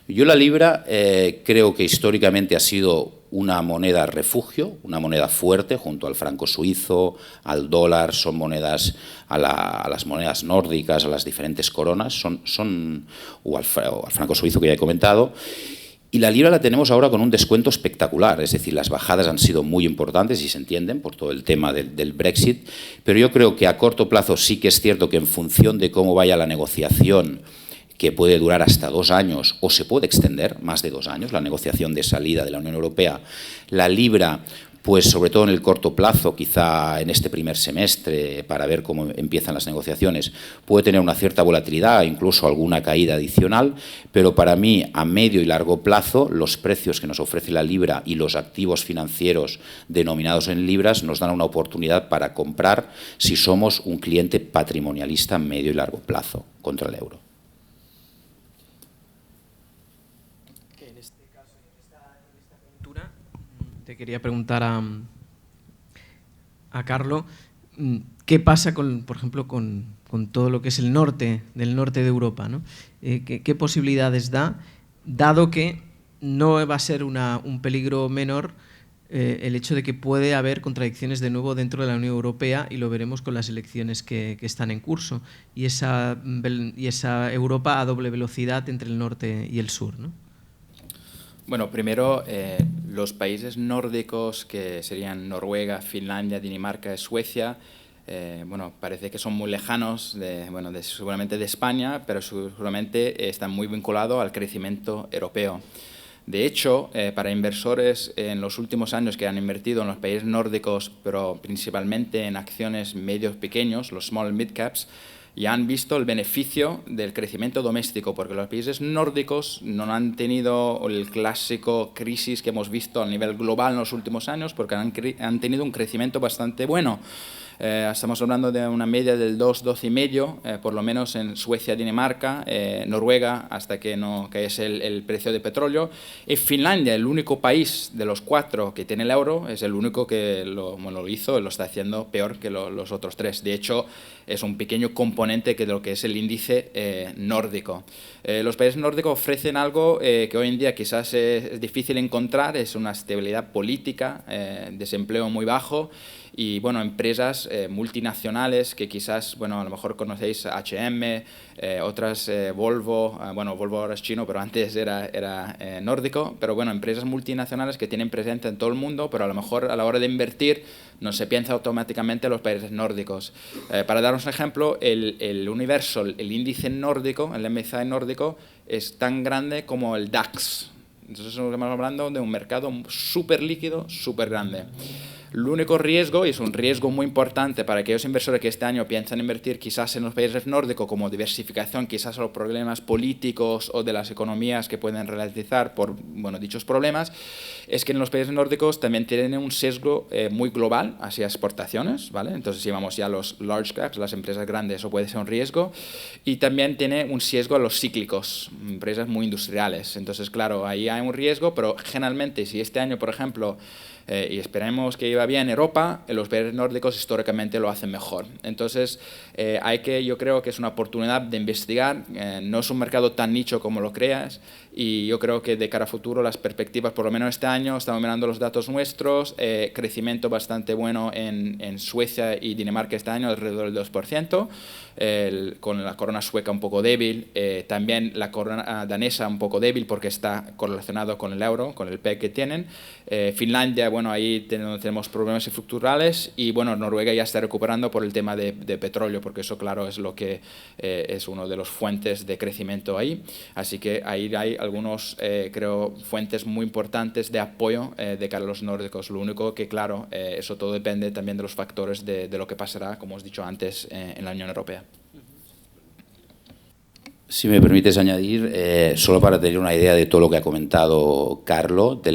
yo la libra creo que históricamente ha sido una moneda refugio, una moneda fuerte junto al franco suizo, al dólar, son monedas a las monedas nórdicas, a las diferentes coronas, o al franco suizo que ya he comentado. Y la libra la tenemos ahora con un descuento espectacular, es decir, las bajadas han sido muy importantes y se entienden por todo el tema del Brexit, pero yo creo que a corto plazo sí que es cierto que en función de cómo vaya la negociación, que puede durar hasta 2 años o se puede extender más de 2 años, la negociación de salida de la Unión Europea, la libra, pues sobre todo en el corto plazo, quizá en este primer semestre, para ver cómo empiezan las negociaciones, puede tener una cierta volatilidad, incluso alguna caída adicional, pero para mí, a medio y largo plazo, los precios que nos ofrece la libra y los activos financieros denominados en libras nos dan una oportunidad para comprar si somos un cliente patrimonialista a medio y largo plazo contra el euro. Te quería preguntar a Carlo, ¿qué pasa, por ejemplo, con todo lo que es el norte de Europa, ¿no? ¿Qué posibilidades da, dado que no va a ser un peligro menor el hecho de que puede haber contradicciones de nuevo dentro de la Unión Europea, y lo veremos con las elecciones que están en curso, y esa Europa a doble velocidad entre el norte y el sur, ¿no? Bueno, primero, los países nórdicos, que serían Noruega, Finlandia, Dinamarca y Suecia, bueno, parece que son muy lejanos, seguramente de España, pero seguramente están muy vinculados al crecimiento europeo. De hecho, para inversores en los últimos años que han invertido en los países nórdicos, pero principalmente en acciones medios pequeños, los small mid caps, ya han visto el beneficio del crecimiento doméstico, porque los países nórdicos no han tenido el clásico crisis que hemos visto a nivel global en los últimos años, porque han tenido un crecimiento bastante bueno. Estamos hablando de una media del 2,5%, por lo menos en Suecia, Dinamarca, Noruega, hasta que no caese el precio de petróleo. Y Finlandia, el único país de los 4 que tiene el euro, es el único que lo hizo y lo está haciendo peor que los otros 3. De hecho, es un pequeño componente de lo que es el índice nórdico. Los países nórdicos ofrecen algo que hoy en día quizás es difícil encontrar, es una estabilidad política, desempleo muy bajo, y bueno, empresas multinacionales que quizás, bueno, a lo mejor conocéis H&M, otras Volvo, bueno, Volvo ahora es chino, pero antes era nórdico, pero bueno, empresas multinacionales que tienen presencia en todo el mundo, pero a lo mejor a la hora de invertir no se piensa automáticamente en los países nórdicos. Para daros un ejemplo, el Universal, el índice nórdico, el MSCI nórdico, es tan grande como el DAX. Entonces estamos hablando de un mercado súper líquido, súper grande. El único riesgo, y es un riesgo muy importante para aquellos inversores que este año piensan invertir quizás en los países nórdicos como diversificación, quizás a los problemas políticos o de las economías que pueden realizar por dichos problemas, es que en los países nórdicos también tienen un sesgo muy global hacia exportaciones, ¿vale? Entonces si vamos ya a los large caps, las empresas grandes, eso puede ser un riesgo, y también tiene un sesgo a los cíclicos, empresas muy industriales. Entonces, claro, ahí hay un riesgo, pero generalmente si este año, por ejemplo, y esperemos que iba bien Europa, los países nórdicos históricamente lo hacen mejor. Entonces, yo creo que es una oportunidad de investigar, no es un mercado tan nicho como lo creas, y yo creo que de cara a futuro las perspectivas, por lo menos este año, estamos mirando los datos nuestros, crecimiento bastante bueno en Suecia y Dinamarca este año, alrededor del 2%, con la corona sueca un poco débil, también la corona danesa un poco débil porque está correlacionado con el euro, con el PEG que tienen. Finlandia, bueno, ahí tenemos problemas estructurales, y bueno, Noruega ya está recuperando por el tema de petróleo, porque eso, claro, es lo que es uno de los fuentes de crecimiento ahí. Así que ahí hay algunos, creo, fuentes muy importantes de apoyo de cara a los nórdicos. Lo único que, claro, eso todo depende también de los factores de lo que pasará, como os he dicho antes, en la Unión Europea. Si me permites añadir, solo para tener una idea de todo lo que ha comentado Carlo, de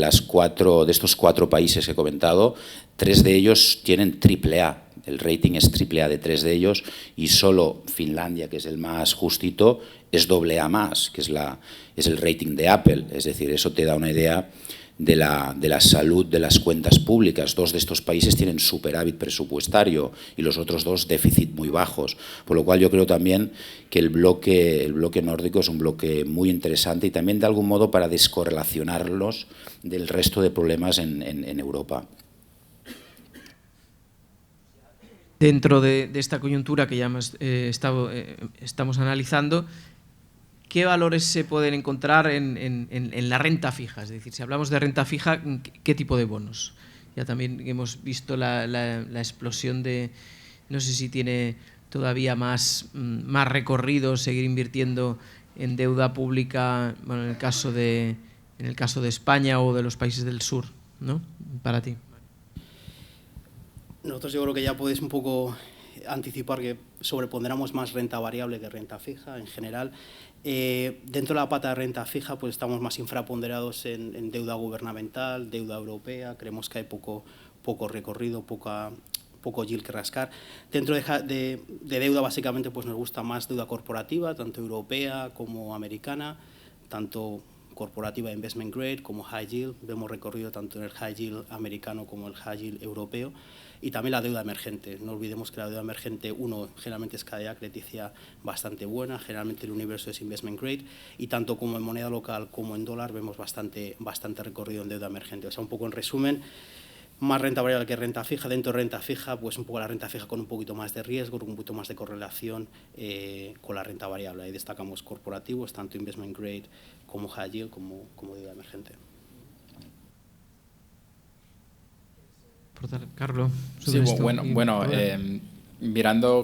estos cuatro países que he comentado, 3 de ellos tienen AAA. El rating es AAA de 3 de ellos, y solo Finlandia, que es el más justito, es AA+, que es el rating de Apple. Es decir, eso te da una idea de la salud de las cuentas públicas. 2 de estos países tienen superávit presupuestario y los otros 2 déficit muy bajos, por lo cual yo creo también que el bloque nórdico es un bloque muy interesante, y también de algún modo para descorrelacionarlos del resto de problemas en Europa. Dentro de esta coyuntura que ya estamos analizando, ¿qué valores se pueden encontrar en la renta fija? Es decir, si hablamos de renta fija, ¿qué tipo de bonos? Ya también hemos visto la explosión de, no sé si tiene todavía más recorrido seguir invirtiendo en deuda pública, bueno, en el caso de España o de los países del sur, ¿no? Para ti. Nosotros yo creo que ya podéis un poco anticipar que sobreponderamos más renta variable que renta fija en general. Dentro de la pata de renta fija, pues estamos más infraponderados en deuda gubernamental, deuda europea. Creemos que hay poco recorrido, poco yield que rascar. Dentro de deuda, básicamente, pues nos gusta más deuda corporativa, tanto europea como americana, tanto corporativa investment grade como high yield. Vemos recorrido tanto en el high yield americano como el high yield europeo. Y también la deuda emergente. No olvidemos que la deuda emergente, generalmente es cadena crediticia bastante buena, generalmente el universo es investment grade, y tanto como en moneda local como en dólar vemos bastante recorrido en deuda emergente. O sea, un poco en resumen, más renta variable que renta fija. Dentro de renta fija, pues un poco la renta fija con un poquito más de riesgo, con un poquito más de correlación con la renta variable. Ahí destacamos corporativos, tanto investment grade como high yield como deuda emergente. Carlos. Sí,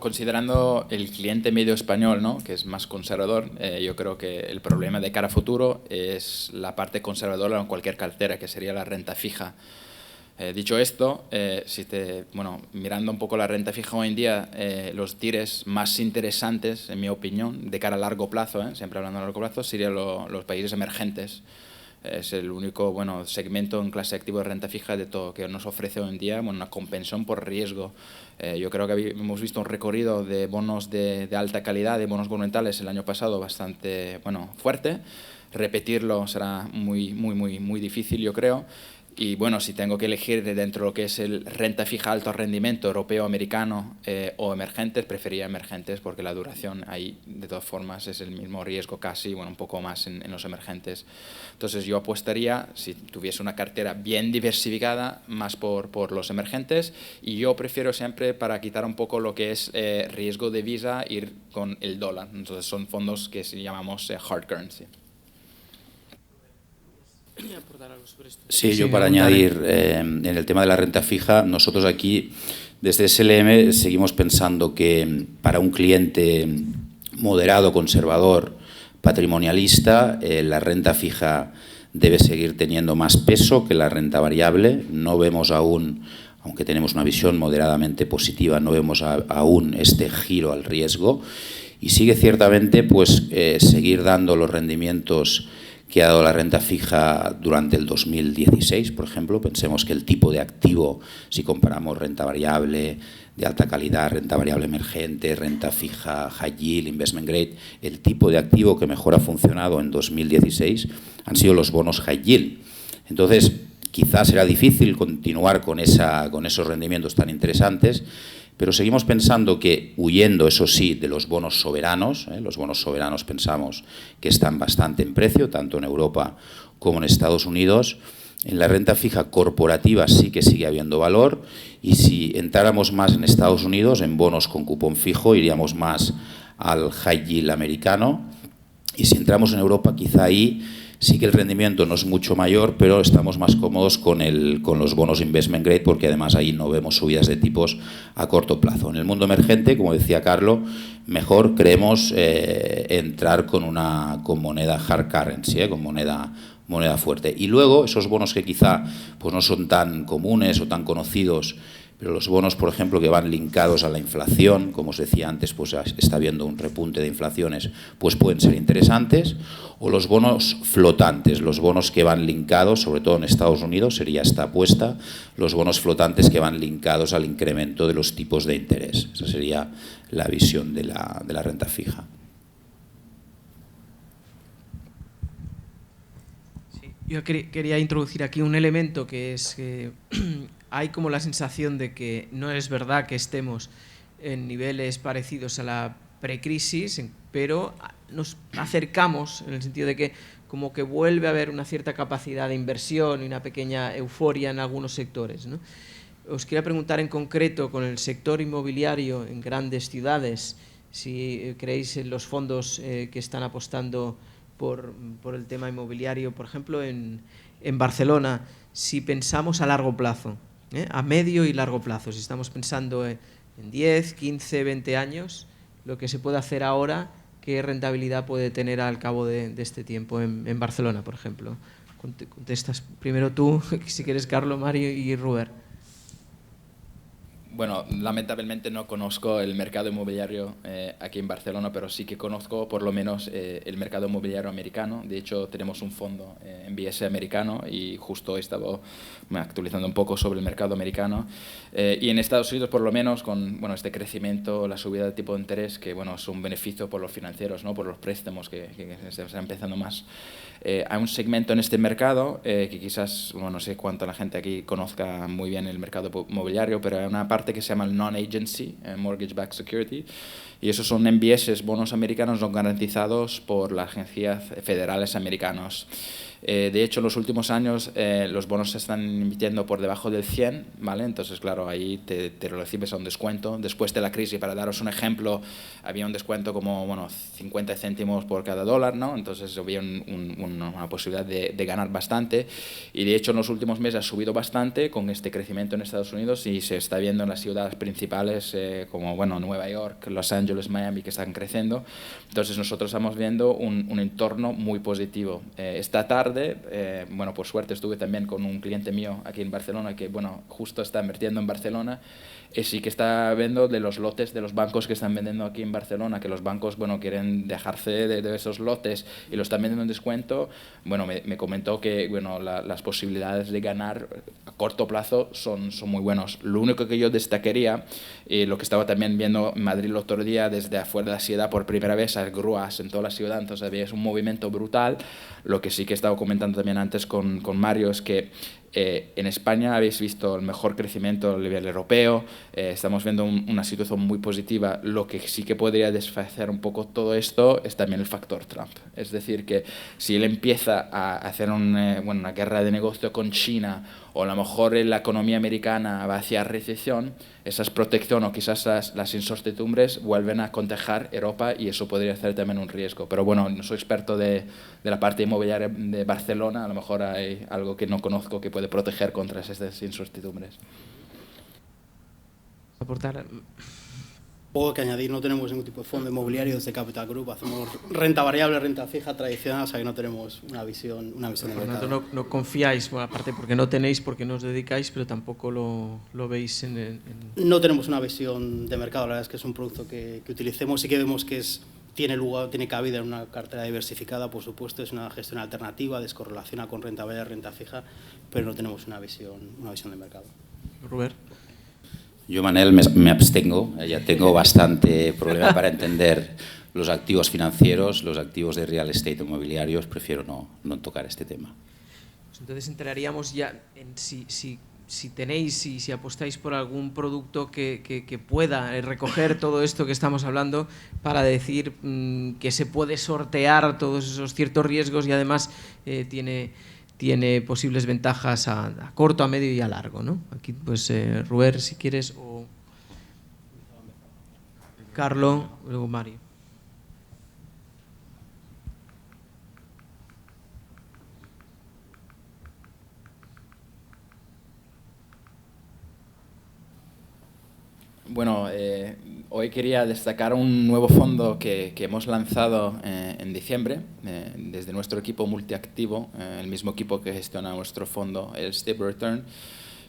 considerando el cliente medio español, ¿no?, que es más conservador, yo creo que el problema de cara a futuro es la parte conservadora en cualquier cartera, que sería la renta fija. Dicho esto, mirando un poco la renta fija hoy en día, los tires más interesantes, en mi opinión, de cara a largo plazo, siempre hablando a largo plazo, serían los países emergentes. Es el único segmento en clase activo de renta fija de todo que nos ofrece hoy en día una compensación por riesgo. Yo creo que hemos visto un recorrido de bonos de alta calidad, de bonos gubernamentales el año pasado bastante fuerte. Repetirlo será muy difícil, yo creo. Y bueno, si tengo que elegir de dentro de lo que es el renta fija alto rendimiento europeo, americano o emergentes, preferiría emergentes porque la duración ahí de todas formas es el mismo riesgo casi, bueno, un poco más en los emergentes. Entonces yo apostaría, si tuviese una cartera bien diversificada, más por los emergentes, y yo prefiero siempre, para quitar un poco lo que es riesgo de divisa, ir con el dólar. Entonces son fondos que llamamos hard currency. Sí, yo para añadir, en el tema de la renta fija, nosotros aquí desde SLM seguimos pensando que para un cliente moderado, conservador, patrimonialista, la renta fija debe seguir teniendo más peso que la renta variable. No vemos aún, aunque tenemos una visión moderadamente positiva, no vemos aún este giro al riesgo, y sigue ciertamente pues seguir dando los rendimientos que ha dado la renta fija durante el 2016, por ejemplo. Pensemos que el tipo de activo, si comparamos renta variable de alta calidad, renta variable emergente, renta fija, high yield, investment grade, el tipo de activo que mejor ha funcionado en 2016 han sido los bonos high yield. Entonces, quizás será difícil continuar con esos rendimientos tan interesantes, pero seguimos pensando que, huyendo, eso sí, de los bonos soberanos, los bonos soberanos pensamos que están bastante en precio, tanto en Europa como en Estados Unidos. En la renta fija corporativa sí que sigue habiendo valor, y si entráramos más en Estados Unidos, en bonos con cupón fijo, iríamos más al high yield americano, y si entramos en Europa, quizá ahí sí que el rendimiento no es mucho mayor, pero estamos más cómodos con los bonos investment grade, porque además ahí no vemos subidas de tipos a corto plazo. En el mundo emergente, como decía Carlos, mejor creemos entrar con moneda hard currency, con moneda fuerte. Y luego esos bonos que quizá pues no son tan comunes o tan conocidos, pero los bonos, por ejemplo, que van linkados a la inflación, como os decía antes, pues está habiendo un repunte de inflaciones, pues pueden ser interesantes. O los bonos flotantes, los bonos que van linkados, sobre todo en Estados Unidos, sería esta apuesta, los bonos flotantes que van linkados al incremento de los tipos de interés. Esa sería la visión de la renta fija. Sí, yo quería introducir aquí un elemento que es que hay como la sensación de que no es verdad que estemos en niveles parecidos a la precrisis, pero nos acercamos en el sentido de que como que vuelve a haber una cierta capacidad de inversión y una pequeña euforia en algunos sectores, ¿no? Os quería preguntar en concreto con el sector inmobiliario en grandes ciudades, si creéis en los fondos que están apostando por el tema inmobiliario, por ejemplo en Barcelona, si pensamos a largo plazo, a medio y largo plazo, si estamos pensando en 10, 15, 20 años, lo que se puede hacer ahora, qué rentabilidad puede tener al cabo de este tiempo en Barcelona, por ejemplo. Contestas primero tú, si quieres, Carlos, Mario y Robert. Bueno, lamentablemente no conozco el mercado inmobiliario aquí en Barcelona, pero sí que conozco por lo menos el mercado inmobiliario americano. De hecho, tenemos un fondo MBS americano y justo he estado actualizando un poco sobre el mercado americano. Y en Estados Unidos, por lo menos, con este crecimiento, la subida de tipo de interés, que es un beneficio por los financieros, ¿no? Por los préstamos que se están empezando más. Hay un segmento en este mercado que quizás, no sé cuánto la gente aquí conozca muy bien el mercado inmobiliario, pero hay una parte que se llama el non-agency, Mortgage Backed Security, y esos son MBS, bonos americanos no garantizados por las agencias federales americanas. De hecho, en los últimos años los bonos se están emitiendo por debajo del 100, ¿vale? Entonces, claro, ahí te lo recibes a un descuento. Después de la crisis, para daros un ejemplo, había un descuento como 50 céntimos por cada dólar, ¿no? Entonces había una posibilidad de ganar bastante. Y de hecho, en los últimos meses ha subido bastante con este crecimiento en Estados Unidos y se está viendo en las ciudades principales como Nueva York, Los Ángeles, Miami, que están creciendo. Entonces nosotros estamos viendo un entorno muy positivo. Esta tarde, por suerte estuve también con un cliente mío aquí en Barcelona que, justo está invirtiendo en Barcelona y sí que está viendo de los lotes de los bancos que están vendiendo aquí en Barcelona, que los bancos, quieren dejarse de esos lotes y lo están vendiendo en descuento. Me comentó que, las posibilidades de ganar a corto plazo son muy buenos. Lo único que yo destacaría, lo que estaba también viendo en Madrid el otro día, desde afuera de la ciudad, por primera vez hay grúas en toda la ciudad, entonces había un movimiento brutal. Lo que sí que estaba comentando también antes con Mario es que En España habéis visto el mejor crecimiento a nivel europeo, estamos viendo una situación muy positiva. Lo que sí que podría desfacer un poco todo esto es también el factor Trump. Es decir, que si él empieza a hacer una guerra de negocio con China, o a lo mejor la economía americana va hacia recesión, esas protecciones o quizás las incertidumbres vuelven a contagiar Europa y eso podría ser también un riesgo. Pero bueno, no soy experto de la parte inmobiliaria de Barcelona, a lo mejor hay algo que no conozco que puede proteger contra esas incertidumbres. Aportar. Poco que añadir, no tenemos ningún tipo de fondo inmobiliario desde Capital Group, hacemos renta variable, renta fija tradicional, o sea que no tenemos una visión de Por mercado. tanto, no confiáis, bueno, aparte porque no tenéis, porque no os dedicáis, pero tampoco lo veis en... No tenemos una visión de mercado, la verdad es que es un producto que utilicemos, sí que vemos que tiene lugar, tiene cabida en una cartera diversificada, por supuesto, es una gestión alternativa, descorrelaciona con renta variable, renta fija, pero no tenemos una visión de mercado. Rubén. Yo, Manel, me abstengo. Ya tengo bastante problema para entender los activos financieros, los activos de real estate inmobiliarios. Prefiero no tocar este tema. Pues entonces entraríamos ya en si tenéis, si apostáis por algún producto que pueda recoger todo esto que estamos hablando para decir que se puede sortear todos esos ciertos riesgos y además tiene posibles ventajas a corto, a medio y a largo, ¿no? Aquí, pues, Rubén, si quieres, o Carlo, luego Mario. Bueno, hoy quería destacar un nuevo fondo que hemos lanzado en diciembre desde nuestro equipo multiactivo, el mismo equipo que gestiona nuestro fondo, el Stable Return.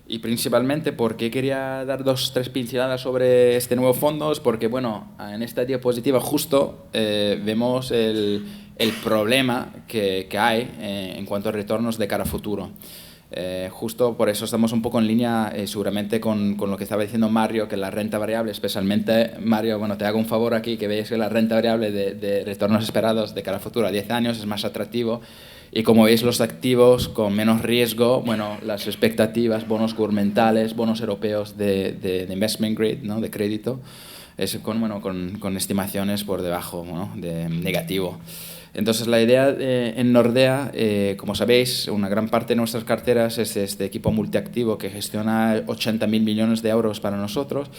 Y principalmente porque quería dar 2-3 pinceladas sobre este nuevo fondo, es porque, bueno, en esta diapositiva justo vemos el problema que hay en cuanto a retornos de cara a futuro. Justo por eso estamos un poco en línea seguramente con lo que estaba diciendo Mario, que la renta variable, especialmente, Mario, bueno, te hago un favor aquí, que veis que la renta variable de retornos esperados de cara a futuro a 10 años es más atractivo. Y como veis, los activos con menos riesgo, bueno, las expectativas, bonos gubernamentales, bonos europeos de investment grade, ¿no?, de crédito, es con estimaciones por debajo, ¿no?, de negativo. Entonces, la idea en Nordea, como sabéis, una gran parte de nuestras carteras es este equipo multiactivo que gestiona 80.000 millones de euros para nosotros,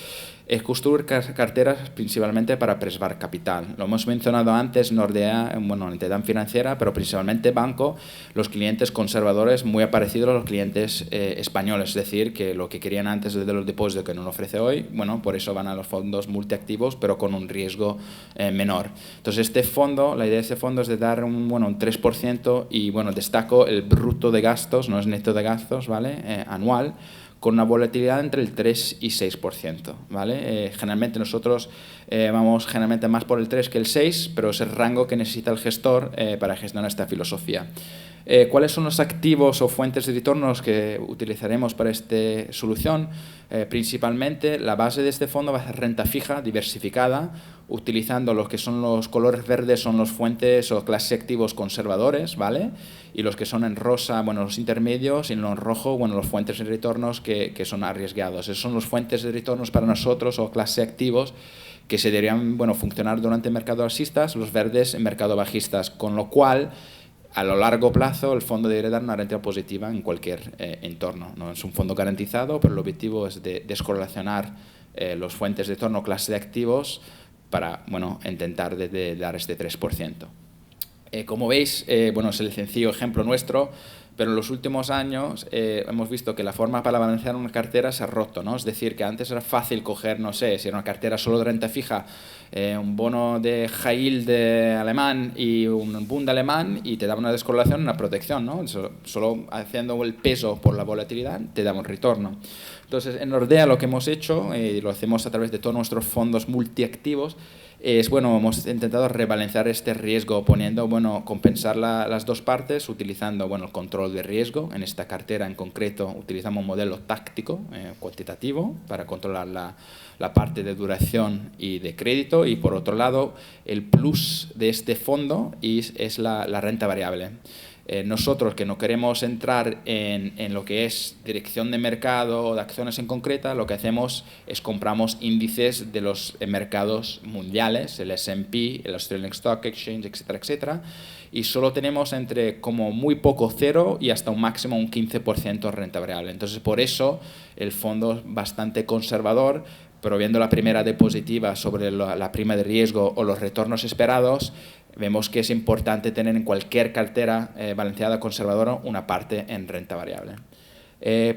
es construir carteras principalmente para preservar capital. Lo hemos mencionado antes, Nordea, bueno, entidad financiera, pero principalmente banco, los clientes conservadores muy parecidos a los clientes españoles, es decir, que lo que querían antes de los depósitos que no lo ofrece hoy, bueno, por eso van a los fondos multiactivos, pero con un riesgo menor. Entonces, este fondo, la idea de este fondo es de dar un 3% y, bueno, destaco el bruto de gastos, no es neto de gastos, ¿vale?, anual, con una volatilidad entre el 3 y 6%, ¿vale? Generalmente nosotros vamos generalmente más por el 3 que el 6, pero es el rango que necesita el gestor para gestionar esta filosofía. ¿Cuáles son los activos o fuentes de retornos que utilizaremos para esta solución? Principalmente, la base de este fondo va a ser renta fija, diversificada, utilizando los que son los colores verdes, son los fuentes o clases activos conservadores, ¿vale? Y los que son en rosa, bueno, los intermedios, y en lo rojo, bueno, los fuentes de retornos que son arriesgados. Esos son los fuentes de retornos para nosotros o clases activos que se deberían, bueno, funcionar durante el mercado alcistas, los verdes en mercado bajistas, con lo cual a lo largo plazo el fondo debería dar una renta positiva en cualquier entorno. No es un fondo garantizado, pero el objetivo es de descorrelacionar los fuentes de retorno clase de activos para, bueno, intentar de dar este 3%. Como veis, bueno, es el sencillo ejemplo nuestro, pero en los últimos años hemos visto que la forma para balancear una cartera se ha roto, ¿no? Es decir, que antes era fácil coger, no sé, si era una cartera solo de renta fija, un bono de high yield de alemán y un Bund alemán y te daba una descorrelación, una protección, ¿no? Solo haciendo el peso por la volatilidad te daba un retorno. Entonces, en Nordea lo que hemos hecho, y lo hacemos a través de todos nuestros fondos multiactivos, es, bueno, hemos intentado rebalancear este riesgo poniendo, bueno, compensar las dos partes utilizando, bueno, el control de riesgo. En esta cartera en concreto utilizamos un modelo táctico, cuantitativo, para controlar la parte de duración y de crédito, y por otro lado el plus de este fondo es la renta variable. Nosotros, que no queremos entrar en lo que es dirección de mercado o de acciones en concreta, lo que hacemos es compramos índices de los mercados mundiales, el S&P, el Australian Stock Exchange, etcétera, etcétera, y solo tenemos entre como muy poco 0 y hasta un máximo un 15% renta variable. Entonces, por eso el fondo es bastante conservador, pero viendo la primera diapositiva sobre la prima de riesgo o los retornos esperados, vemos que es importante tener en cualquier cartera balanceada conservadora una parte en renta variable.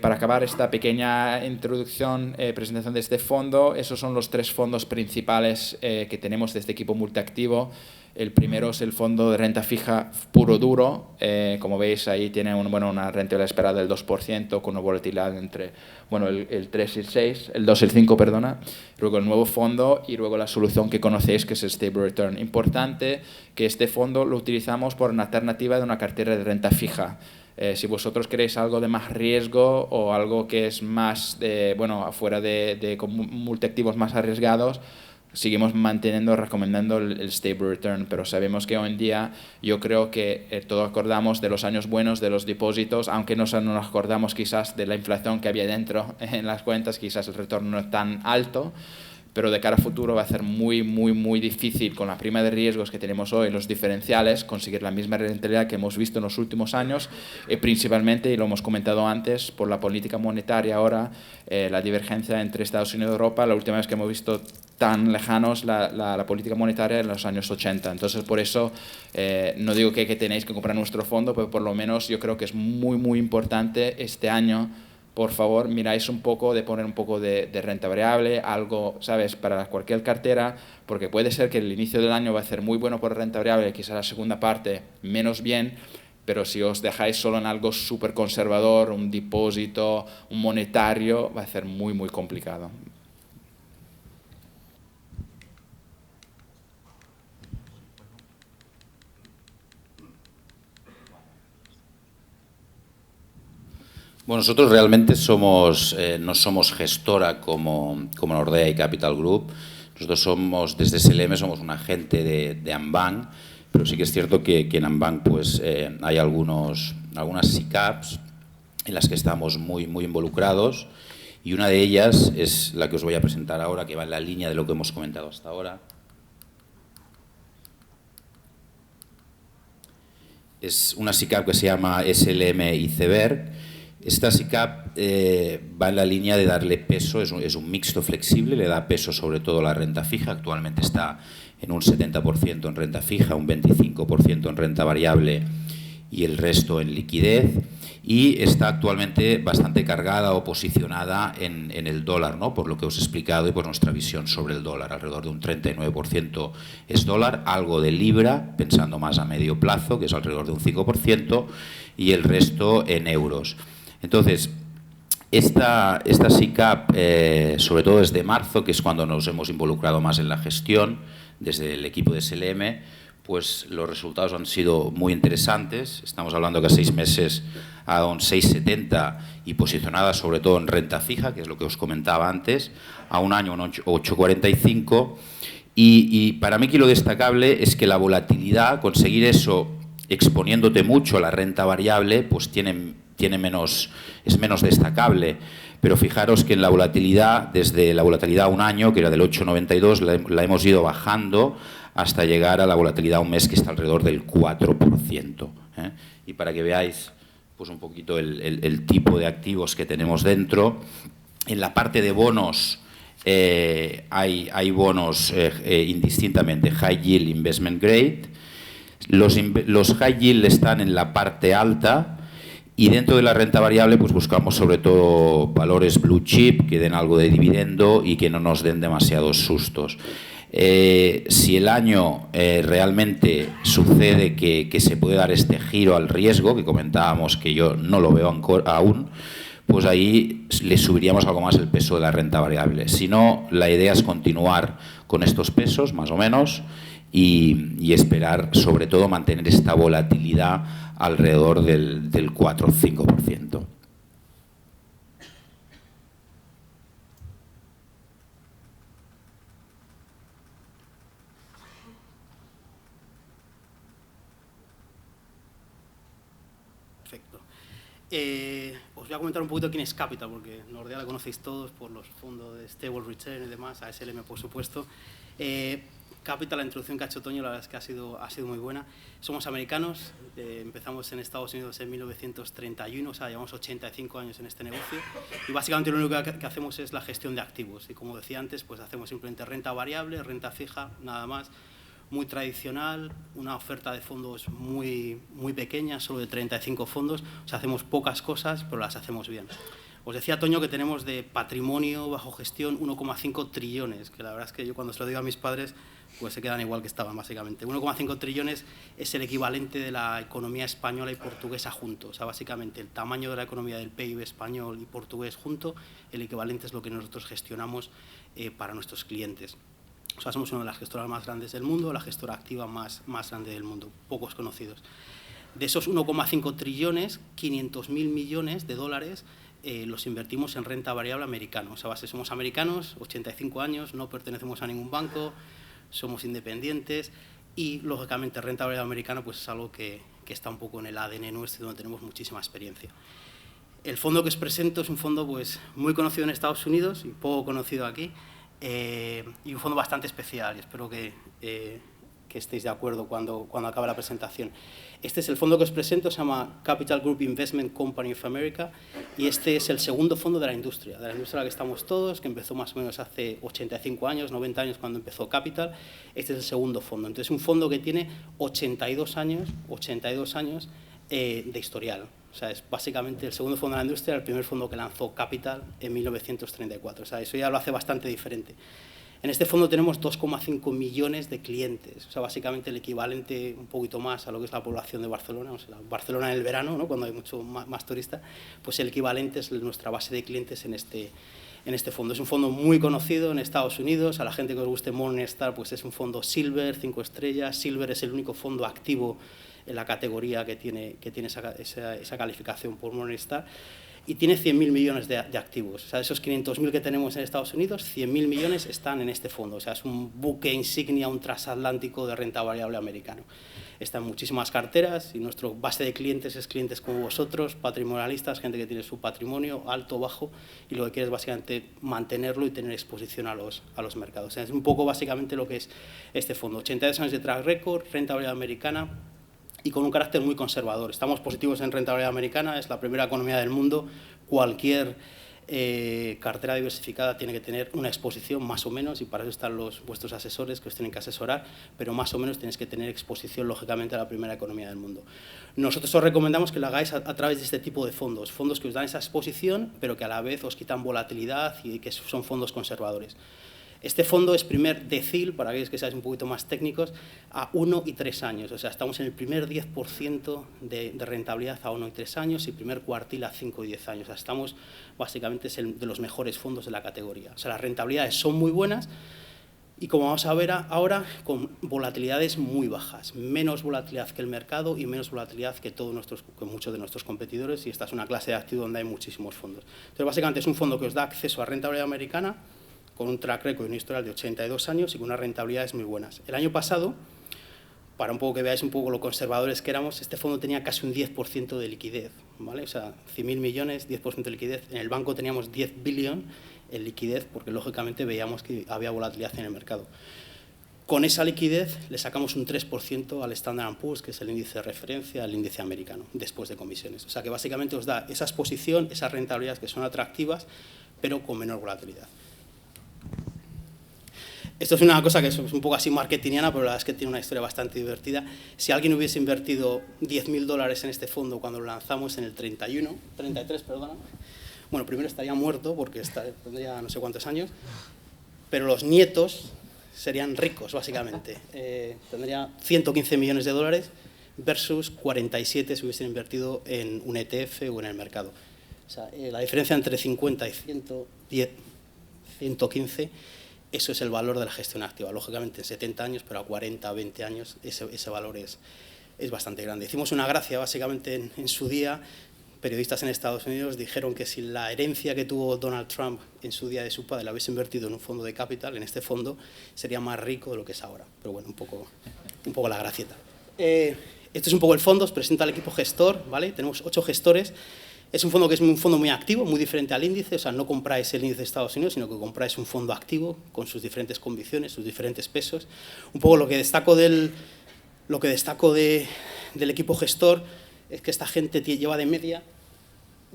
Para acabar esta pequeña introducción, presentación de este fondo, esos son los 3 fondos principales que tenemos de este equipo multiactivo. El primero es el fondo de renta fija puro duro. Como veis, ahí tiene una rentabilidad esperada del 2% con una volatilidad entre el 3 y el 6, el 2 y el 5, perdona. Luego el nuevo fondo y luego la solución que conocéis, que es el Stable Return. Importante que este fondo lo utilizamos por una alternativa de una cartera de renta fija. Si vosotros queréis algo de más riesgo o algo que es más afuera con multiactivos más arriesgados, seguimos recomendando el Stable Return, pero sabemos que hoy en día yo creo que todos acordamos de los años buenos de los depósitos, aunque no nos acordamos quizás de la inflación que había dentro en las cuentas, quizás el retorno no es tan alto, pero de cara a futuro va a ser muy, muy, muy difícil con la prima de riesgos que tenemos hoy, los diferenciales, conseguir la misma rentabilidad que hemos visto en los últimos años, principalmente, y lo hemos comentado antes, por la política monetaria ahora, la divergencia entre Estados Unidos y Europa, la última vez que hemos visto tan lejanos la política monetaria en los años 80. Entonces, por eso, no digo que tenéis que comprar nuestro fondo, pero por lo menos yo creo que es muy, muy importante este año. Por favor, miráis un poco de poner un poco de renta variable, algo, ¿sabes?, para cualquier cartera, porque puede ser que el inicio del año va a ser muy bueno por renta variable, quizás la segunda parte menos bien, pero si os dejáis solo en algo súper conservador, un depósito, un monetario, va a ser muy, muy complicado. Bueno, nosotros realmente no somos gestora como Nordea y Capital Group. Nosotros desde SLM somos un agente de Ambank, pero sí que es cierto que en Ambank pues, hay algunas SICAPs en las que estamos muy, muy involucrados, y una de ellas es la que os voy a presentar ahora, que va en la línea de lo que hemos comentado hasta ahora. Es una SICAP que se llama SLM Iceberg. Esta SICAP va en la línea de darle peso, es un mixto flexible, le da peso sobre todo a la renta fija. Actualmente está en un 70% en renta fija, un 25% en renta variable y el resto en liquidez. Y está actualmente bastante cargada o posicionada en el dólar, ¿no?, por lo que os he explicado y por nuestra visión sobre el dólar. Alrededor de un 39% es dólar, algo de libra, pensando más a medio plazo, que es alrededor de un 5%, y el resto en euros. Entonces, esta SICAP, sobre todo desde marzo, que es cuando nos hemos involucrado más en la gestión, desde el equipo de SLM, pues los resultados han sido muy interesantes. Estamos hablando que a 6 meses ha dado un 6,70 y posicionada sobre todo en renta fija, que es lo que os comentaba antes, a un año un 8,45. Y para mí aquí lo destacable es que la volatilidad, conseguir eso exponiéndote mucho a la renta variable, pues es menos destacable. Pero fijaros que en la volatilidad, desde la volatilidad a un año, que era del 8,92, la hemos ido bajando hasta llegar a la volatilidad a un mes, que está alrededor del 4%. Y para que veáis pues un poquito el tipo de activos que tenemos dentro, en la parte de bonos hay bonos indistintamente High Yield, Investment Grade. Los High Yield están en la parte alta, y dentro de la renta variable pues buscamos sobre todo valores blue chip que den algo de dividendo y que no nos den demasiados sustos. Si el año realmente sucede que se puede dar este giro al riesgo, que comentábamos que yo no lo veo aún, pues ahí le subiríamos algo más el peso de la renta variable. Si no, la idea es continuar con estos pesos, más o menos, y esperar, sobre todo, mantener esta volatilidad alrededor del 4 o 5%. Os voy a comentar un poquito quién es Capital, porque Nordea la conocéis todos por los fondos de Stable Return y demás, ASLM por supuesto. Capital, la introducción que ha hecho Toño, la verdad es que ha sido muy buena. Somos americanos, empezamos en Estados Unidos en 1931, o sea, llevamos 85 años en este negocio y básicamente lo único que hacemos es la gestión de activos y como decía antes, pues hacemos simplemente renta variable, renta fija, nada más. Muy tradicional, una oferta de fondos muy pequeña, solo de 35 fondos, o sea, hacemos pocas cosas, pero las hacemos bien. Os decía, Toño, que tenemos de patrimonio bajo gestión 1,5 trillones, que la verdad es que yo cuando se lo digo a mis padres, pues se quedan igual que estaban, básicamente. 1,5 trillones es el equivalente de la economía española y portuguesa juntos, o sea, básicamente el tamaño de la economía del PIB español y portugués junto, el equivalente es lo que nosotros gestionamos para nuestros clientes. O sea, somos una de las gestoras más grandes del mundo, la gestora activa más grande del mundo, pocos conocidos. De esos 1,5 trillones, 500.000 millones de dólares los invertimos en renta variable americana. O sea, somos americanos, 85 años, no pertenecemos a ningún banco, somos independientes y, lógicamente, renta variable americana pues, es algo que está un poco en el ADN nuestro, donde tenemos muchísima experiencia. El fondo que os presento es un fondo pues, muy conocido en Estados Unidos y poco conocido aquí. Y un fondo bastante especial y espero que estéis de acuerdo cuando acabe la presentación. Este es el fondo que os presento, se llama Capital Group Investment Company of America y este es el segundo fondo de la industria en la que estamos todos, que empezó más o menos hace 85 años, 90 años cuando empezó Capital. Este es el segundo fondo. Entonces, un fondo que tiene 82 años de historial. O sea, es básicamente el segundo fondo de la industria, el primer fondo que lanzó Capital en 1934. O sea, eso ya lo hace bastante diferente. En este fondo tenemos 2,5 millones de clientes. O sea, básicamente el equivalente un poquito más a lo que es la población de Barcelona. O sea, Barcelona en el verano, ¿no? Cuando hay mucho más turista, pues el equivalente es nuestra base de clientes en este fondo. Es un fondo muy conocido en Estados Unidos. A la gente que os guste Morningstar, pues es un fondo Silver, 5 estrellas. Silver es el único fondo activo en la categoría que tiene esa calificación por Morningstar, y tiene 100.000 millones de activos. O sea, esos 500.000 que tenemos en Estados Unidos, 100.000 millones están en este fondo. O sea, es un buque insignia, un transatlántico de renta variable americano. Está en muchísimas carteras y nuestra base de clientes es clientes como vosotros, patrimonialistas, gente que tiene su patrimonio alto, bajo, y lo que quiere es básicamente mantenerlo y tener exposición a los mercados. O sea, es un poco básicamente lo que es este fondo. 82 años de track record, renta variable americana, y con un carácter muy conservador. Estamos positivos en renta variable americana, es la primera economía del mundo. Cualquier cartera diversificada tiene que tener una exposición más o menos, y para eso están vuestros asesores que os tienen que asesorar, pero más o menos tenéis que tener exposición, lógicamente, a la primera economía del mundo. Nosotros os recomendamos que lo hagáis a través de este tipo de fondos que os dan esa exposición, pero que a la vez os quitan volatilidad y que son fondos conservadores. Este fondo es primer decil, para aquellos que seáis un poquito más técnicos, a 1 y 3 años. O sea, estamos en el primer 10% de rentabilidad a 1 y 3 años y primer cuartil a 5 y 10 años. O sea, estamos, básicamente, es de los mejores fondos de la categoría. O sea, las rentabilidades son muy buenas y, como vamos a ver ahora, con volatilidades muy bajas. Menos volatilidad que el mercado y menos volatilidad que muchos de nuestros competidores, y esta es una clase de activo donde hay muchísimos fondos. Entonces, básicamente, es un fondo que os da acceso a renta variable americana, con un track record y un historial de 82 años y con unas rentabilidades muy buenas. El año pasado, para un poco que veáis un poco lo conservadores que éramos, este fondo tenía casi un 10% de liquidez, ¿vale? O sea, 100.000 millones, 10% de liquidez. En el banco teníamos 10 billion en liquidez porque, lógicamente, veíamos que había volatilidad en el mercado. Con esa liquidez le sacamos un 3% al Standard & Poor's, que es el índice de referencia, al índice americano, después de comisiones. O sea, que básicamente os da esa exposición, esas rentabilidades que son atractivas, pero con menor volatilidad. Esto es una cosa que es un poco así marketingiana, pero la verdad es que tiene una historia bastante divertida. Si alguien hubiese invertido $10.000 en este fondo cuando lo lanzamos en el 33, perdona, bueno, primero estaría muerto porque tendría no sé cuántos años, pero los nietos serían ricos, básicamente. Tendría 115 millones de dólares versus 47 si hubiesen invertido en un ETF o en el mercado. O sea, la diferencia entre 50 y 115, eso es el valor de la gestión activa. Lógicamente, en 70 años, pero a 40, 20 años, ese valor es bastante grande. Hicimos una gracia, básicamente, en su día. Periodistas en Estados Unidos dijeron que si la herencia que tuvo Donald Trump en su día de su padre la hubiese invertido en un fondo de capital, en este fondo, sería más rico de lo que es ahora. Pero bueno, un poco la gracieta. Este es un poco el fondo, os presenta el equipo gestor, ¿vale? Tenemos 8 gestores. Es un fondo que es un fondo muy activo, muy diferente al índice, o sea, no compráis el índice de Estados Unidos, sino que compráis un fondo activo con sus diferentes convicciones, sus diferentes pesos. Un poco lo que destaco del equipo gestor es que esta gente lleva de media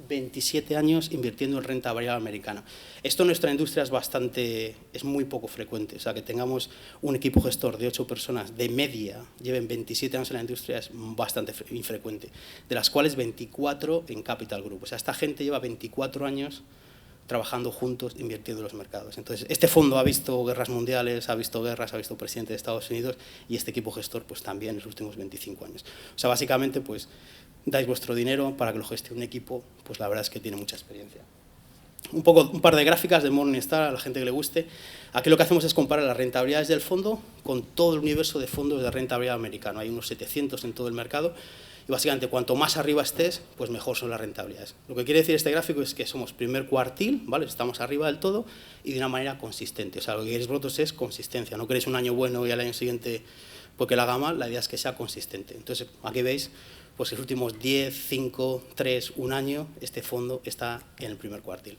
27 años invirtiendo en renta variable americana. Esto en nuestra industria es muy poco frecuente, o sea, que tengamos un equipo gestor de 8 personas de media, lleven 27 años en la industria, es bastante infrecuente, de las cuales 24 en Capital Group. O sea, esta gente lleva 24 años trabajando juntos, invirtiendo en los mercados. Entonces, este fondo ha visto guerras mundiales, ha visto guerras, ha visto presidente de Estados Unidos, y este equipo gestor pues también en los últimos 25 años. O sea, básicamente, pues dais vuestro dinero para que lo gestione un equipo, pues la verdad es que tiene mucha experiencia. Un par de gráficas de Morningstar a la gente que le guste. Aquí lo que hacemos es comparar las rentabilidades del fondo con todo el universo de fondos de renta variable americano. Hay unos 700 en todo el mercado y básicamente cuanto más arriba estés, pues mejor son las rentabilidades. Lo que quiere decir este gráfico es que somos primer cuartil, ¿vale? Estamos arriba del todo y de una manera consistente. O sea, lo que queréis vosotros es consistencia. No queréis un año bueno y al año siguiente porque la haga mal, la idea es que sea consistente. Entonces, aquí veis, pues en los últimos 10, 5, 3, un año, este fondo está en el primer cuartil.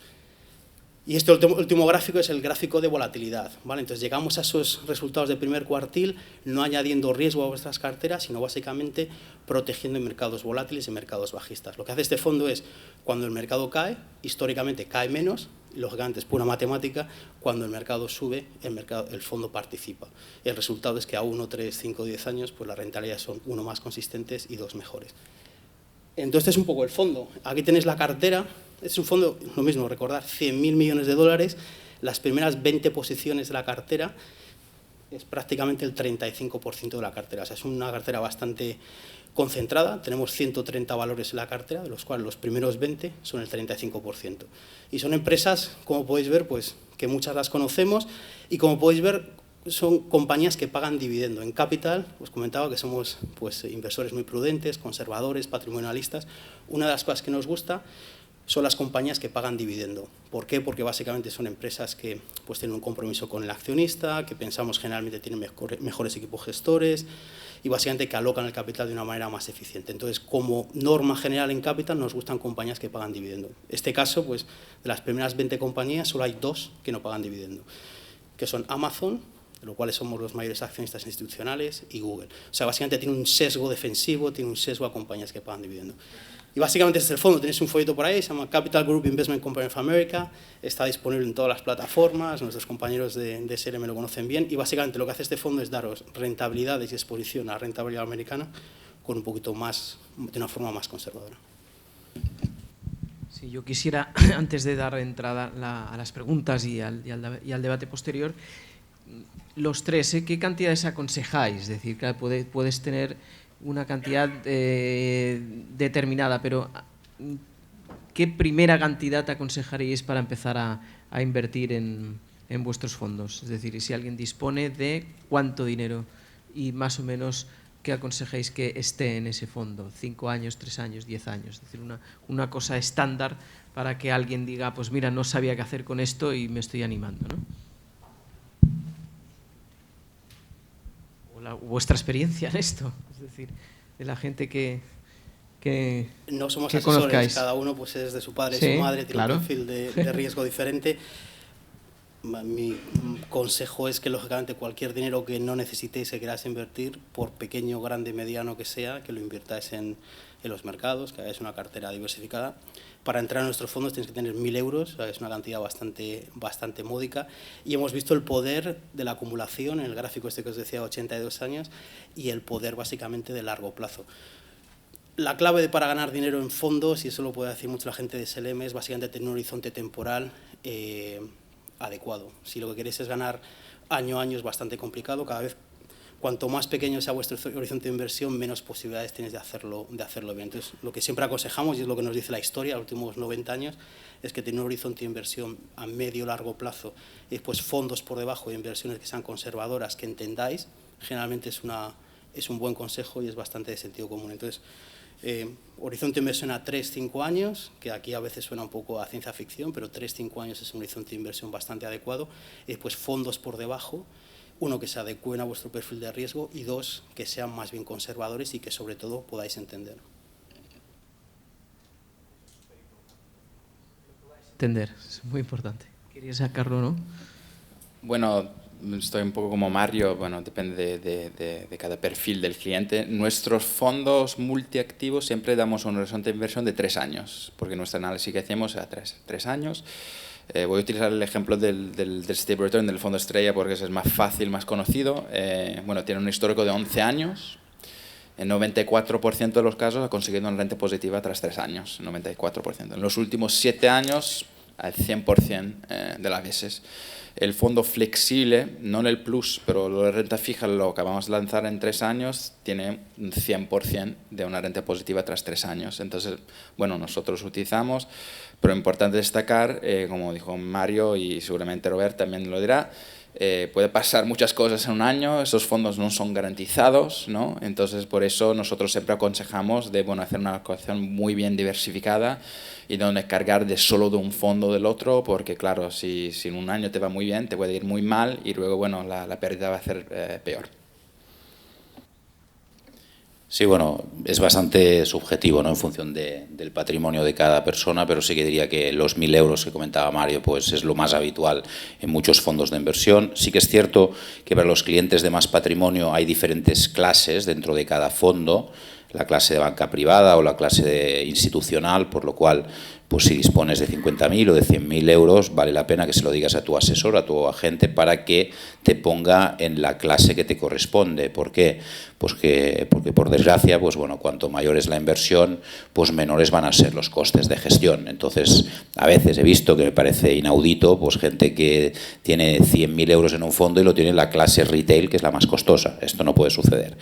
Y este último gráfico es el gráfico de volatilidad, ¿vale? Entonces llegamos a esos resultados de primer cuartil no añadiendo riesgo a vuestras carteras, sino básicamente protegiendo en mercados volátiles y mercados bajistas. Lo que hace este fondo es, cuando el mercado cae, históricamente cae menos, y lógicamente es pura matemática, cuando el mercado sube, el fondo participa. El resultado es que a 1, 3, 5, 10 años, pues las rentabilidades son 1 más consistentes y 2 mejores. Entonces, este es un poco el fondo. Aquí tenéis la cartera. Es un fondo, lo mismo, recordar, 100.000 millones de dólares. Las primeras 20 posiciones de la cartera es prácticamente el 35% de la cartera. O sea, es una cartera bastante concentrada. Tenemos 130 valores en la cartera, de los cuales los primeros 20 son el 35%. Y son empresas, como podéis ver, pues, que muchas las conocemos y, como podéis ver, son compañías que pagan dividendo. En Capital, os comentaba que somos pues, inversores muy prudentes, conservadores, patrimonialistas. Una de las cosas que nos gusta son las compañías que pagan dividendo. ¿Por qué? Porque básicamente son empresas que pues, tienen un compromiso con el accionista, que pensamos generalmente tienen mejores equipos gestores y básicamente que alocan el capital de una manera más eficiente. Entonces, como norma general en Capital, nos gustan compañías que pagan dividendo. En este caso, pues, de las primeras 20 compañías, solo hay 2 que no pagan dividendo, que son Amazon, de los cuales somos los mayores accionistas institucionales, y Google. O sea, básicamente tiene un sesgo defensivo, tiene un sesgo a compañías que pagan dividendo. Y básicamente este es el fondo, tenéis un folleto por ahí, se llama Capital Group Investment Company of America, está disponible en todas las plataformas, nuestros compañeros de SLM lo conocen bien, y básicamente lo que hace este fondo es daros rentabilidades y exposición a rentabilidad americana con un poquito más, de una forma más conservadora. Sí, yo quisiera, antes de dar entrada a las preguntas y al debate posterior, los tres, ¿qué cantidades aconsejáis? Es decir, claro, puedes tener una cantidad determinada, pero ¿qué primera cantidad te aconsejaríais para empezar a invertir en vuestros fondos? Es decir, si alguien dispone de cuánto dinero y más o menos qué aconsejáis que esté en ese fondo, 5 años, 3 años, 10 años, es decir, una cosa estándar para que alguien diga, pues mira, no sabía qué hacer con esto y me estoy animando, ¿no? Vuestra experiencia en esto, es decir, de la gente que no somos que asesores, conozcáis. cada uno pues es de su padre, Sí, de su madre, tiene claro. un perfil de riesgo diferente. Mi consejo es que lógicamente cualquier dinero que no necesitéis, que queráis invertir, por pequeño, grande, mediano que sea, que lo invirtáis en los mercados, que hagáis una cartera diversificada. Para entrar en nuestros fondos tenéis que tener 1.000 euros, o sea, es una cantidad bastante módica, y hemos visto el poder de la acumulación en el gráfico este que os decía, 82 años, y el poder básicamente de largo plazo. La clave para ganar dinero en fondos, y eso lo puede decir mucho la gente de SLM, es básicamente tener un horizonte temporal adecuado. Si lo que queréis es ganar año a año es bastante complicado, cada vez cuanto más pequeño sea vuestro horizonte de inversión, menos posibilidades tenéis de hacerlo bien. Entonces, lo que siempre aconsejamos, y es lo que nos dice la historia, los últimos 90 años, es que tener un horizonte de inversión a medio largo plazo y después fondos por debajo de inversiones que sean conservadoras, que entendáis, generalmente es un buen consejo y es bastante de sentido común. Entonces, horizonte de inversión a 3-5 años, que aquí a veces suena un poco a ciencia ficción, pero 3-5 años es un horizonte de inversión bastante adecuado, y después fondos por debajo, uno, que se adecúen a vuestro perfil de riesgo, y 2, que sean más bien conservadores y que sobre todo podáis entender. entender, es muy importante. Quería sacarlo, ¿no? Bueno, estoy un poco como Mario, bueno, depende de cada perfil del cliente. Nuestros fondos multiactivos siempre damos un horizonte de inversión de 3 años, porque nuestro análisis que hacemos es a 3 años. Voy a utilizar el ejemplo del Stable Return, del fondo estrella, porque es más fácil, más conocido. Bueno, tiene un histórico de 11 años. En 94% de los casos ha conseguido una renta positiva tras 3 años, 94%. En los últimos 7 años, al 100% de las veces. El fondo flexible, no en el plus, pero lo de renta fija, lo acabamos de lanzar en 3 años, tiene un 100% de una renta positiva tras 3 años. Entonces, bueno, nosotros utilizamos, pero importante destacar, como dijo Mario y seguramente Robert también lo dirá, puede pasar muchas cosas en un año, esos fondos no son garantizados, ¿no? Entonces, por eso nosotros siempre aconsejamos de hacer una alocación muy bien diversificada y no cargar solo de un fondo del otro, porque claro, si en un año te va muy bien, te puede ir muy mal y luego, bueno, la pérdida va a ser peor. Sí, bueno, es bastante subjetivo, ¿no?, en función del patrimonio de cada persona, pero sí que diría que los 1.000 euros que comentaba Mario pues es lo más habitual en muchos fondos de inversión. Sí que es cierto que para los clientes de más patrimonio hay diferentes clases dentro de cada fondo, la clase de banca privada o la clase institucional, por lo cual pues si dispones de 50.000 o de 100.000 euros, vale la pena que se lo digas a tu asesor, a tu agente, para que te ponga en la clase que te corresponde. ¿Por qué? Pues porque por desgracia, pues bueno, cuanto mayor es la inversión, pues menores van a ser los costes de gestión. Entonces, a veces he visto que me parece inaudito, pues gente que tiene 100.000 euros en un fondo y lo tiene en la clase retail, que es la más costosa. Esto no puede suceder.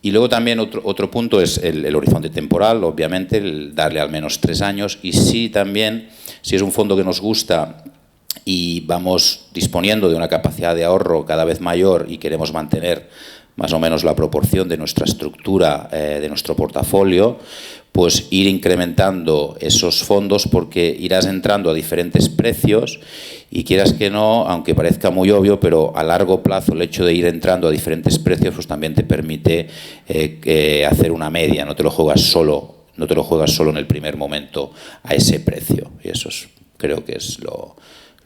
Y luego también otro punto es el horizonte temporal, obviamente, el darle al menos 3 años. Y sí, también, si es un fondo que nos gusta y vamos disponiendo de una capacidad de ahorro cada vez mayor y queremos mantener más o menos la proporción de nuestra estructura, de nuestro portafolio, pues ir incrementando esos fondos, porque irás entrando a diferentes precios y quieras que no, aunque parezca muy obvio, pero a largo plazo el hecho de ir entrando a diferentes precios pues también te permite hacer una media, no te lo juegas solo en el primer momento a ese precio, y eso creo que es lo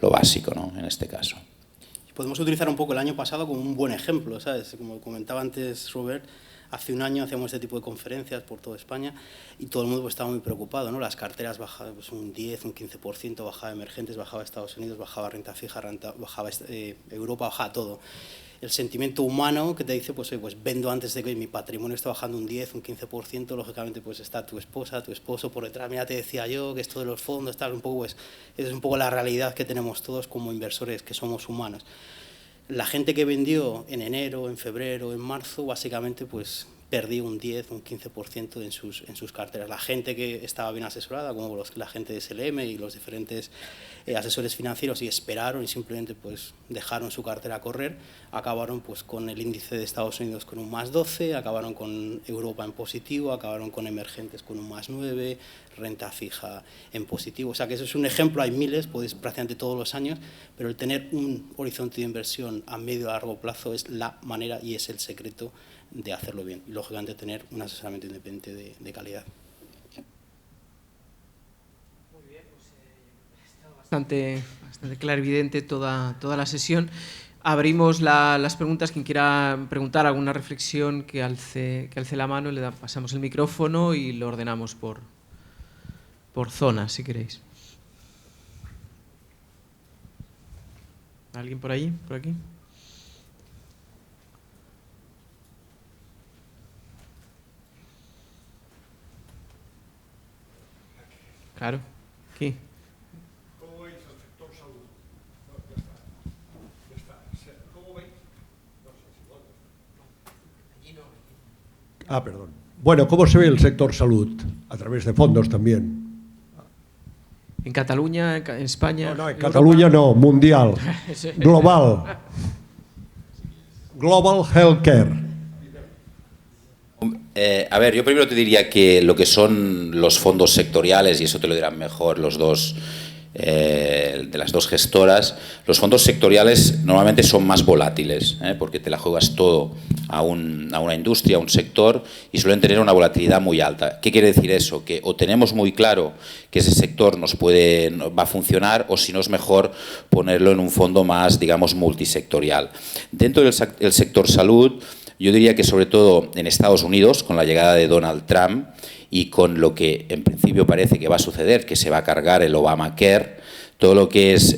básico, ¿no?, en este caso. Podemos utilizar un poco el año pasado como un buen ejemplo, ¿sabes? Como comentaba antes Robert, hace un año hacíamos este tipo de conferencias por toda España y todo el mundo pues estaba muy preocupado, ¿no? Las carteras bajaban pues, un 10, un 15%, bajaba emergentes, bajaba Estados Unidos, bajaba renta fija, bajaba Europa, bajaba todo. El sentimiento humano que te dice, pues vendo antes de que mi patrimonio esté bajando un 10, un 15%, lógicamente pues está tu esposa, tu esposo por detrás, mira, te decía yo que esto de los fondos, tal, un poco, pues, es un poco la realidad que tenemos todos como inversores, que somos humanos. La gente que vendió en enero, en febrero, en marzo, básicamente pues perdió un 10, un 15% en sus carteras. La gente que estaba bien asesorada, como la gente de SLM y los diferentes asesores financieros, y esperaron y simplemente pues dejaron su cartera correr, acabaron pues con el índice de Estados Unidos con un más 12, acabaron con Europa en positivo, acabaron con emergentes con un más 9, renta fija en positivo. O sea que eso es un ejemplo, hay miles, podéis prácticamente todos los años, pero el tener un horizonte de inversión a medio a largo plazo es la manera y es el secreto de hacerlo bien. Y lógicamente tener un asesoramiento independiente de calidad. Muy bien, pues ha estado bastante clarividente toda la sesión. Abrimos las preguntas. Quien quiera preguntar alguna reflexión, que alce la mano, pasamos el micrófono y lo ordenamos por zona, si queréis. ¿Alguien por allí? ¿Por aquí? Claro, aquí. ¿Cómo veis el sector salud? No, ya está. ¿Cómo veis? No sé si bueno. Perdón. Bueno, ¿cómo se ve el sector salud? A través de fondos también. ¿En Cataluña, en España? No, en Cataluña no, mundial, global. Global Healthcare. A ver, yo primero te diría que lo que son los fondos sectoriales, y eso te lo dirán mejor los dos de las dos gestoras. Los fondos sectoriales normalmente son más volátiles, porque te la juegas todo a una industria, a un sector, y suelen tener una volatilidad muy alta. ¿Qué quiere decir eso? Que o tenemos muy claro que ese sector va a funcionar, o si no es mejor ponerlo en un fondo más, digamos, multisectorial. Dentro del sector salud, yo diría que sobre todo en Estados Unidos, con la llegada de Donald Trump y con lo que en principio parece que va a suceder, que se va a cargar el Obamacare, todo lo que es,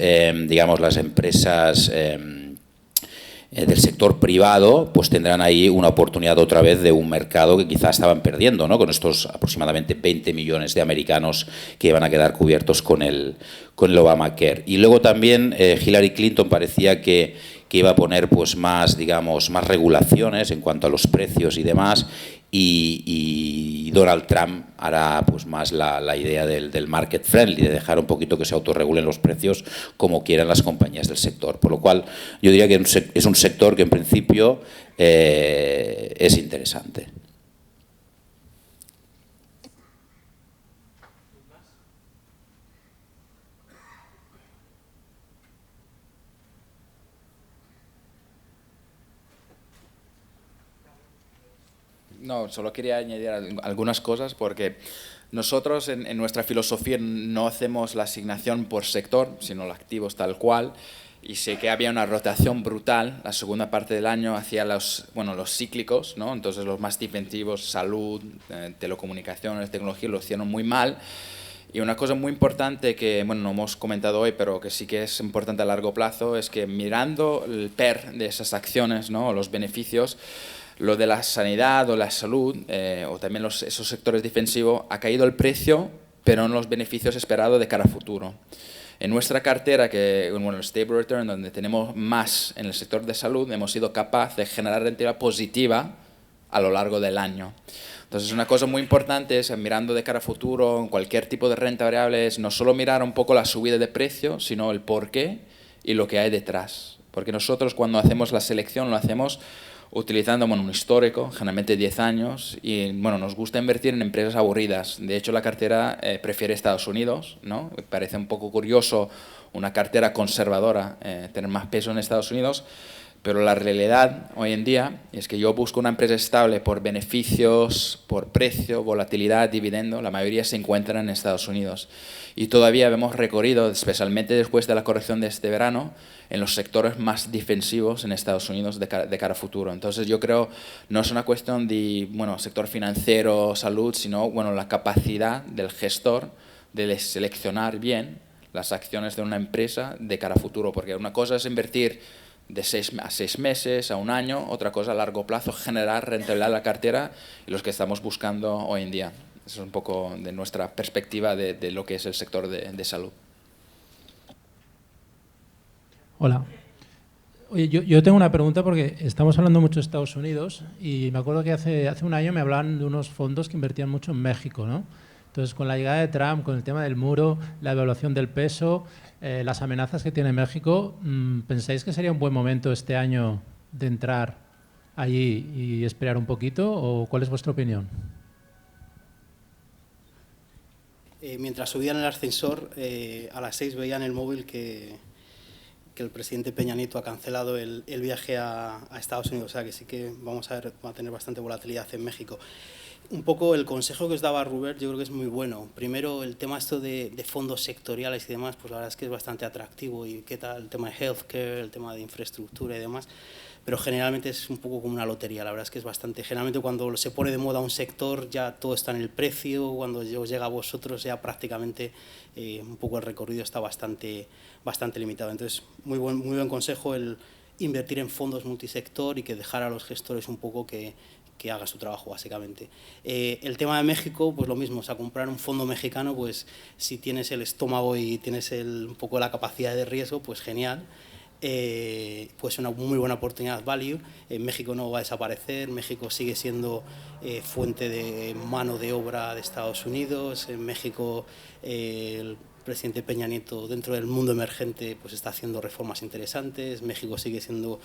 digamos, las empresas del sector privado, pues tendrán ahí una oportunidad otra vez de un mercado que quizás estaban perdiendo, ¿no? Con estos aproximadamente 20 millones de americanos que iban a quedar cubiertos con el Obamacare. Y luego también Hillary Clinton parecía que iba a poner pues más, digamos, más regulaciones en cuanto a los precios y demás, y Donald Trump hará pues más la idea del market friendly, de dejar un poquito que se autorregulen los precios como quieran las compañías del sector. Por lo cual yo diría que es un sector que en principio es interesante. No, solo quería añadir algunas cosas porque nosotros en nuestra filosofía no hacemos la asignación por sector, sino los activos tal cual. Y sé que había una rotación brutal la segunda parte del año hacia los cíclicos, ¿no? Entonces los más defensivos, salud, telecomunicaciones, tecnología, lo hicieron muy mal. Y una cosa muy importante que, bueno, no hemos comentado hoy, pero que sí que es importante a largo plazo, es que mirando el PER de esas acciones, ¿no? O los beneficios, lo de la sanidad o la salud, o también esos sectores defensivos, ha caído el precio, pero no los beneficios esperados de cara a futuro. En nuestra cartera, el Stable Return, donde tenemos más en el sector de salud, hemos sido capaces de generar rentabilidad positiva a lo largo del año. Entonces, una cosa muy importante es, mirando de cara a futuro, en cualquier tipo de renta variable, es no solo mirar un poco la subida de precio, sino el porqué y lo que hay detrás. Porque nosotros, cuando hacemos la selección, lo hacemos utilizando un histórico, generalmente 10 años, y nos gusta invertir en empresas aburridas. De hecho, la cartera prefiere Estados Unidos, ¿no? Me parece un poco curioso una cartera conservadora tener más peso en Estados Unidos, pero la realidad hoy en día es que yo busco una empresa estable por beneficios, por precio, volatilidad, dividendo. La mayoría se encuentran en Estados Unidos. Y todavía hemos recorrido, especialmente después de la corrección de este verano, en los sectores más defensivos en Estados Unidos de cara a futuro. Entonces yo creo no es una cuestión de sector financiero, salud, sino la capacidad del gestor de seleccionar bien las acciones de una empresa de cara a futuro. Porque una cosa es invertir de 6 a 6 meses, a un año, otra cosa a largo plazo, generar rentabilidad a la cartera, y los que estamos buscando hoy en día. Eso es un poco de nuestra perspectiva de lo que es el sector de salud. Hola. Oye, yo tengo una pregunta porque estamos hablando mucho de Estados Unidos y me acuerdo que hace un año me hablaban de unos fondos que invertían mucho en México, ¿no? Entonces, con la llegada de Trump, con el tema del muro, la devaluación del peso, las amenazas que tiene México, ¿pensáis que sería un buen momento este año de entrar allí y esperar un poquito? ¿O cuál es vuestra opinión? Mientras subían el ascensor, a las 6 veían el móvil que el presidente Peña Nieto ha cancelado el viaje a Estados Unidos. O sea que sí que va a tener bastante volatilidad en México. Un poco el consejo que os daba Robert, yo creo que es muy bueno. Primero, el tema esto de fondos sectoriales y demás, pues la verdad es que es bastante atractivo. Y qué tal el tema de healthcare, el tema de infraestructura y demás. Pero generalmente es un poco como una lotería, la verdad es que es bastante. Generalmente cuando se pone de moda un sector ya todo está en el precio, cuando os llega a vosotros ya prácticamente un poco el recorrido está bastante limitado. Entonces, muy buen consejo el invertir en fondos multisector y que dejar a los gestores un poco que haga su trabajo, básicamente. El tema de México, pues lo mismo, o sea, comprar un fondo mexicano, pues si tienes el estómago y tienes un poco la capacidad de riesgo, pues genial. Pues una muy buena oportunidad value. México no va a desaparecer, México sigue siendo fuente de mano de obra de Estados Unidos, en México el presidente Peña Nieto dentro del mundo emergente pues está haciendo reformas interesantes, México sigue siendo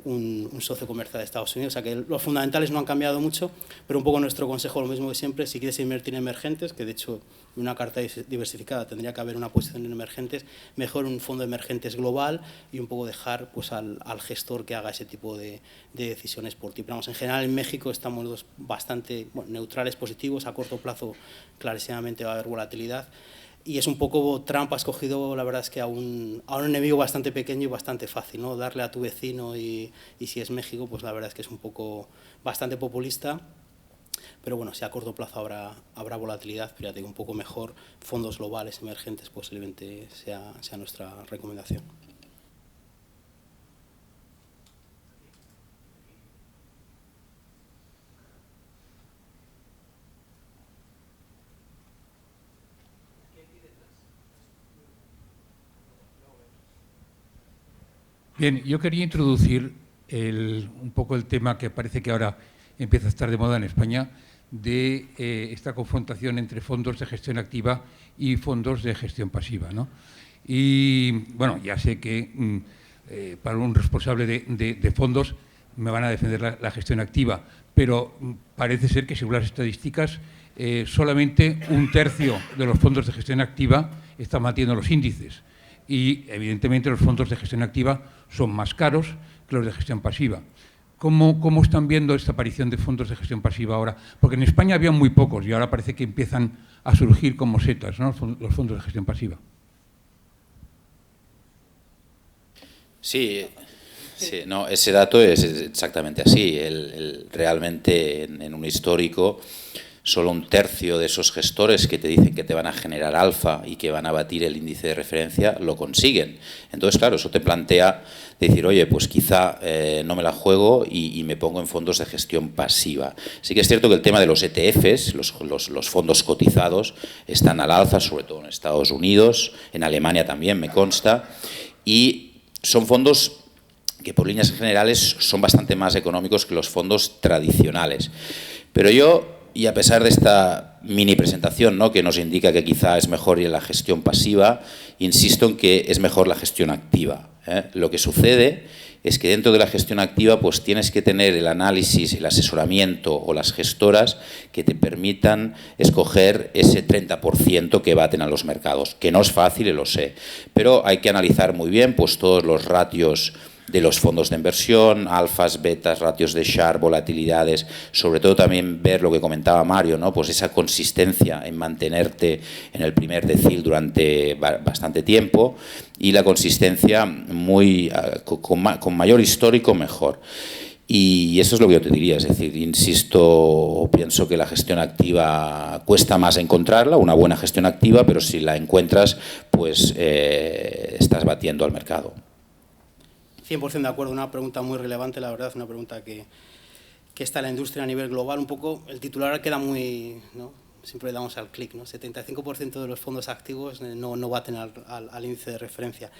un socio comercial de Estados Unidos, o sea que los fundamentales no han cambiado mucho, pero un poco nuestro consejo, lo mismo que siempre, si quieres invertir en emergentes, que de hecho en una carta diversificada tendría que haber una posición en emergentes, mejor un fondo de emergentes global y un poco dejar pues al gestor que haga ese tipo de decisiones por ti. Pero vamos, en general en México estamos bastante neutrales, positivos, a corto plazo clarísimamente va a haber volatilidad. Y es un poco, Trump ha escogido, la verdad es que a un enemigo bastante pequeño y bastante fácil, ¿no? Darle a tu vecino y si es México, pues la verdad es que es un poco bastante populista. Pero bueno, si a corto plazo habrá volatilidad, pero ya te digo, un poco mejor, fondos globales, emergentes, posiblemente sea nuestra recomendación. Bien, yo quería introducir un poco el tema que parece que ahora empieza a estar de moda en España, de esta confrontación entre fondos de gestión activa y fondos de gestión pasiva, ¿no? Y bueno, ya sé que para un responsable de fondos me van a defender la gestión activa, pero parece ser que según las estadísticas solamente un tercio de los fondos de gestión activa están manteniendo los índices. Y, evidentemente, los fondos de gestión activa son más caros que los de gestión pasiva. ¿Cómo están viendo esta aparición de fondos de gestión pasiva ahora? Porque en España había muy pocos y ahora parece que empiezan a surgir como setas, ¿no?, los fondos de gestión pasiva. Sí, no, ese dato es exactamente así. Realmente, en un histórico, solo un tercio de esos gestores que te dicen que te van a generar alfa y que van a batir el índice de referencia lo consiguen. Entonces, claro, eso te plantea decir, oye, pues quizá no me la juego y me pongo en fondos de gestión pasiva. Sí que es cierto que el tema de los ETFs, los fondos cotizados, están al alza, sobre todo en Estados Unidos, en Alemania también, me consta, y son fondos que por líneas generales son bastante más económicos que los fondos tradicionales. Pero yo, y a pesar de esta mini presentación, ¿no?, que nos indica que quizá es mejor ir a la gestión pasiva, insisto en que es mejor la gestión activa, ¿eh? Lo que sucede es que dentro de la gestión activa pues tienes que tener el análisis, el asesoramiento o las gestoras que te permitan escoger ese 30% que baten a los mercados, que no es fácil, lo sé, pero hay que analizar muy bien pues todos los ratios de los fondos de inversión, alfas, betas, ratios de Sharpe, volatilidades, sobre todo también ver lo que comentaba Mario, ¿no?, pues esa consistencia en mantenerte en el primer decil durante bastante tiempo y la consistencia con mayor histórico mejor. Y eso es lo que yo te diría, es decir, insisto, pienso que la gestión activa cuesta más encontrarla, una buena gestión activa, pero si la encuentras, pues estás batiendo al mercado. 100% de acuerdo, una pregunta muy relevante, la verdad, una pregunta que está en la industria a nivel global. Un poco, el titular queda muy, ¿no?, siempre le damos al clic, ¿no? 75% de los fondos activos no baten al índice de referencia.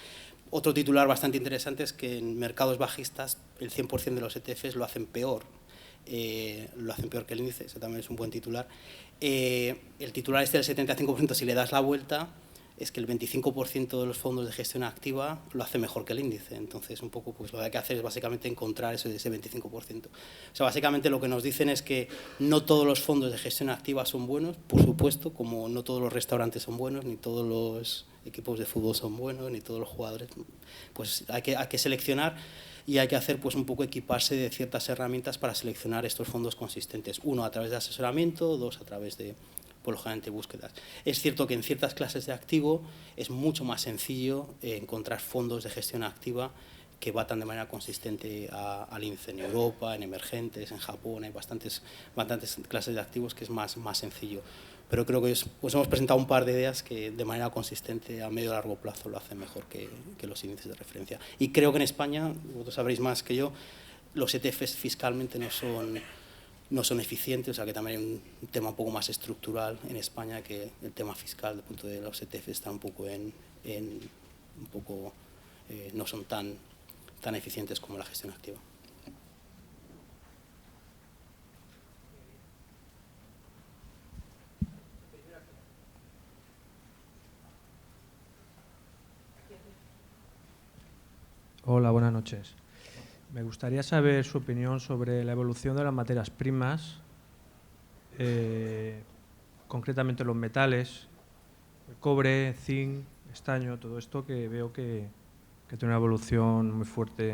Otro titular bastante interesante es que en mercados bajistas el 100% de los ETFs lo hacen peor que el índice, ese también es un buen titular. El titular del 75%, si le das la vuelta, es que el 25% de los fondos de gestión activa lo hace mejor que el índice. Entonces, un poco, pues lo que hay que hacer es básicamente encontrar ese 25%. O sea, básicamente lo que nos dicen es que no todos los fondos de gestión activa son buenos, por supuesto, como no todos los restaurantes son buenos, ni todos los equipos de fútbol son buenos, ni todos los jugadores. Pues hay que seleccionar y hay que hacer pues un poco equiparse de ciertas herramientas para seleccionar estos fondos consistentes. Uno, a través de asesoramiento, dos, a través de, por lo general, búsquedas. Es cierto que en ciertas clases de activo es mucho más sencillo encontrar fondos de gestión activa que batan de manera consistente al índice. En Europa, en emergentes, en Japón, hay bastantes clases de activos que es más sencillo. Pero creo que pues hemos presentado un par de ideas que de manera consistente a medio y largo plazo lo hacen mejor que los índices de referencia. Y creo que en España, vosotros sabréis más que yo, los ETFs fiscalmente no son eficientes, o sea que también hay un tema un poco más estructural en España, que el tema fiscal del punto de los ETFs está un poco no son tan eficientes como la gestión activa. Hola, buenas noches. Me gustaría saber su opinión sobre la evolución de las materias primas, concretamente los metales, el cobre, zinc, estaño, todo esto que veo que tiene una evolución muy fuerte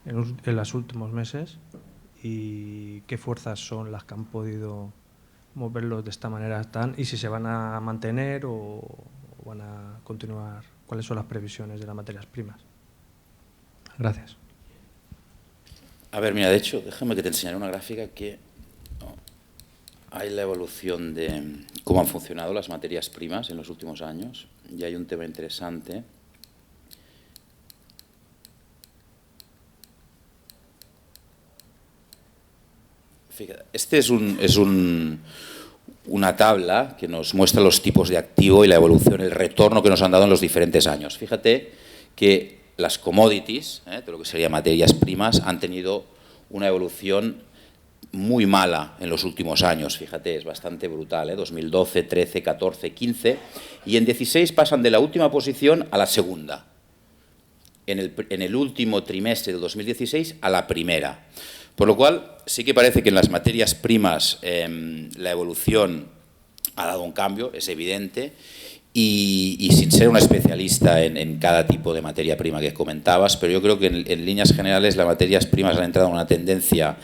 en los últimos meses, y qué fuerzas son las que han podido moverlos de esta manera y si se van a mantener o van a continuar, cuáles son las previsiones de las materias primas. Gracias. A ver, mira, de hecho, déjame que te enseñaré una gráfica que hay la evolución de cómo han funcionado las materias primas en los últimos años, y hay un tema interesante. Fíjate, este es una tabla que nos muestra los tipos de activo y la evolución, el retorno que nos han dado en los diferentes años. Fíjate que las commodities, de lo que serían materias primas, han tenido una evolución muy mala en los últimos años. Fíjate, es bastante brutal, 2012, 13, 14, 15, y en 16 pasan de la última posición a la segunda. En el último trimestre del 2016 a la primera. Por lo cual, sí que parece que en las materias primas la evolución ha dado un cambio, es evidente, y sin ser un especialista en cada tipo de materia prima que comentabas, pero yo creo que en líneas generales las materias primas han entrado en una tendencia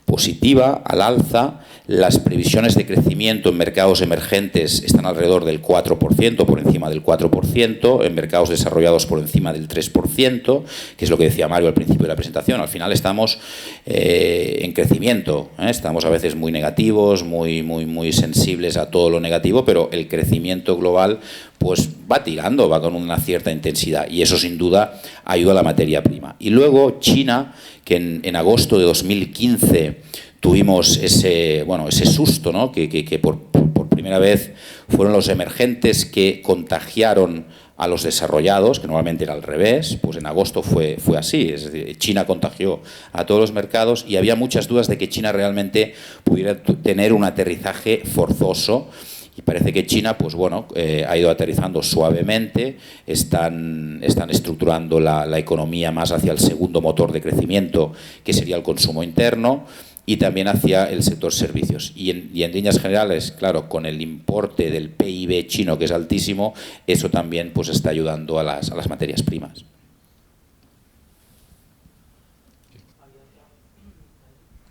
positiva, al alza. Las previsiones de crecimiento en mercados emergentes están alrededor del 4%, por encima del 4%, en mercados desarrollados por encima del 3%, que es lo que decía Mario al principio de la presentación. Al final estamos en crecimiento, estamos a veces muy negativos, muy sensibles a todo lo negativo, pero el crecimiento global pues va tirando, va con una cierta intensidad, y eso sin duda ayuda a la materia prima. Y luego China, que en agosto de 2015 tuvimos ese susto, ¿no? que por primera vez fueron los emergentes que contagiaron a los desarrollados, que normalmente era al revés. Pues en agosto fue así, es decir, China contagió a todos los mercados y había muchas dudas de que China realmente pudiera tener un aterrizaje forzoso. Y parece que China, pues bueno, ha ido aterrizando suavemente, están estructurando la economía más hacia el segundo motor de crecimiento, que sería el consumo interno, y también hacia el sector servicios. Y en líneas generales, claro, con el importe del PIB chino, que es altísimo, eso también pues está ayudando a las materias primas.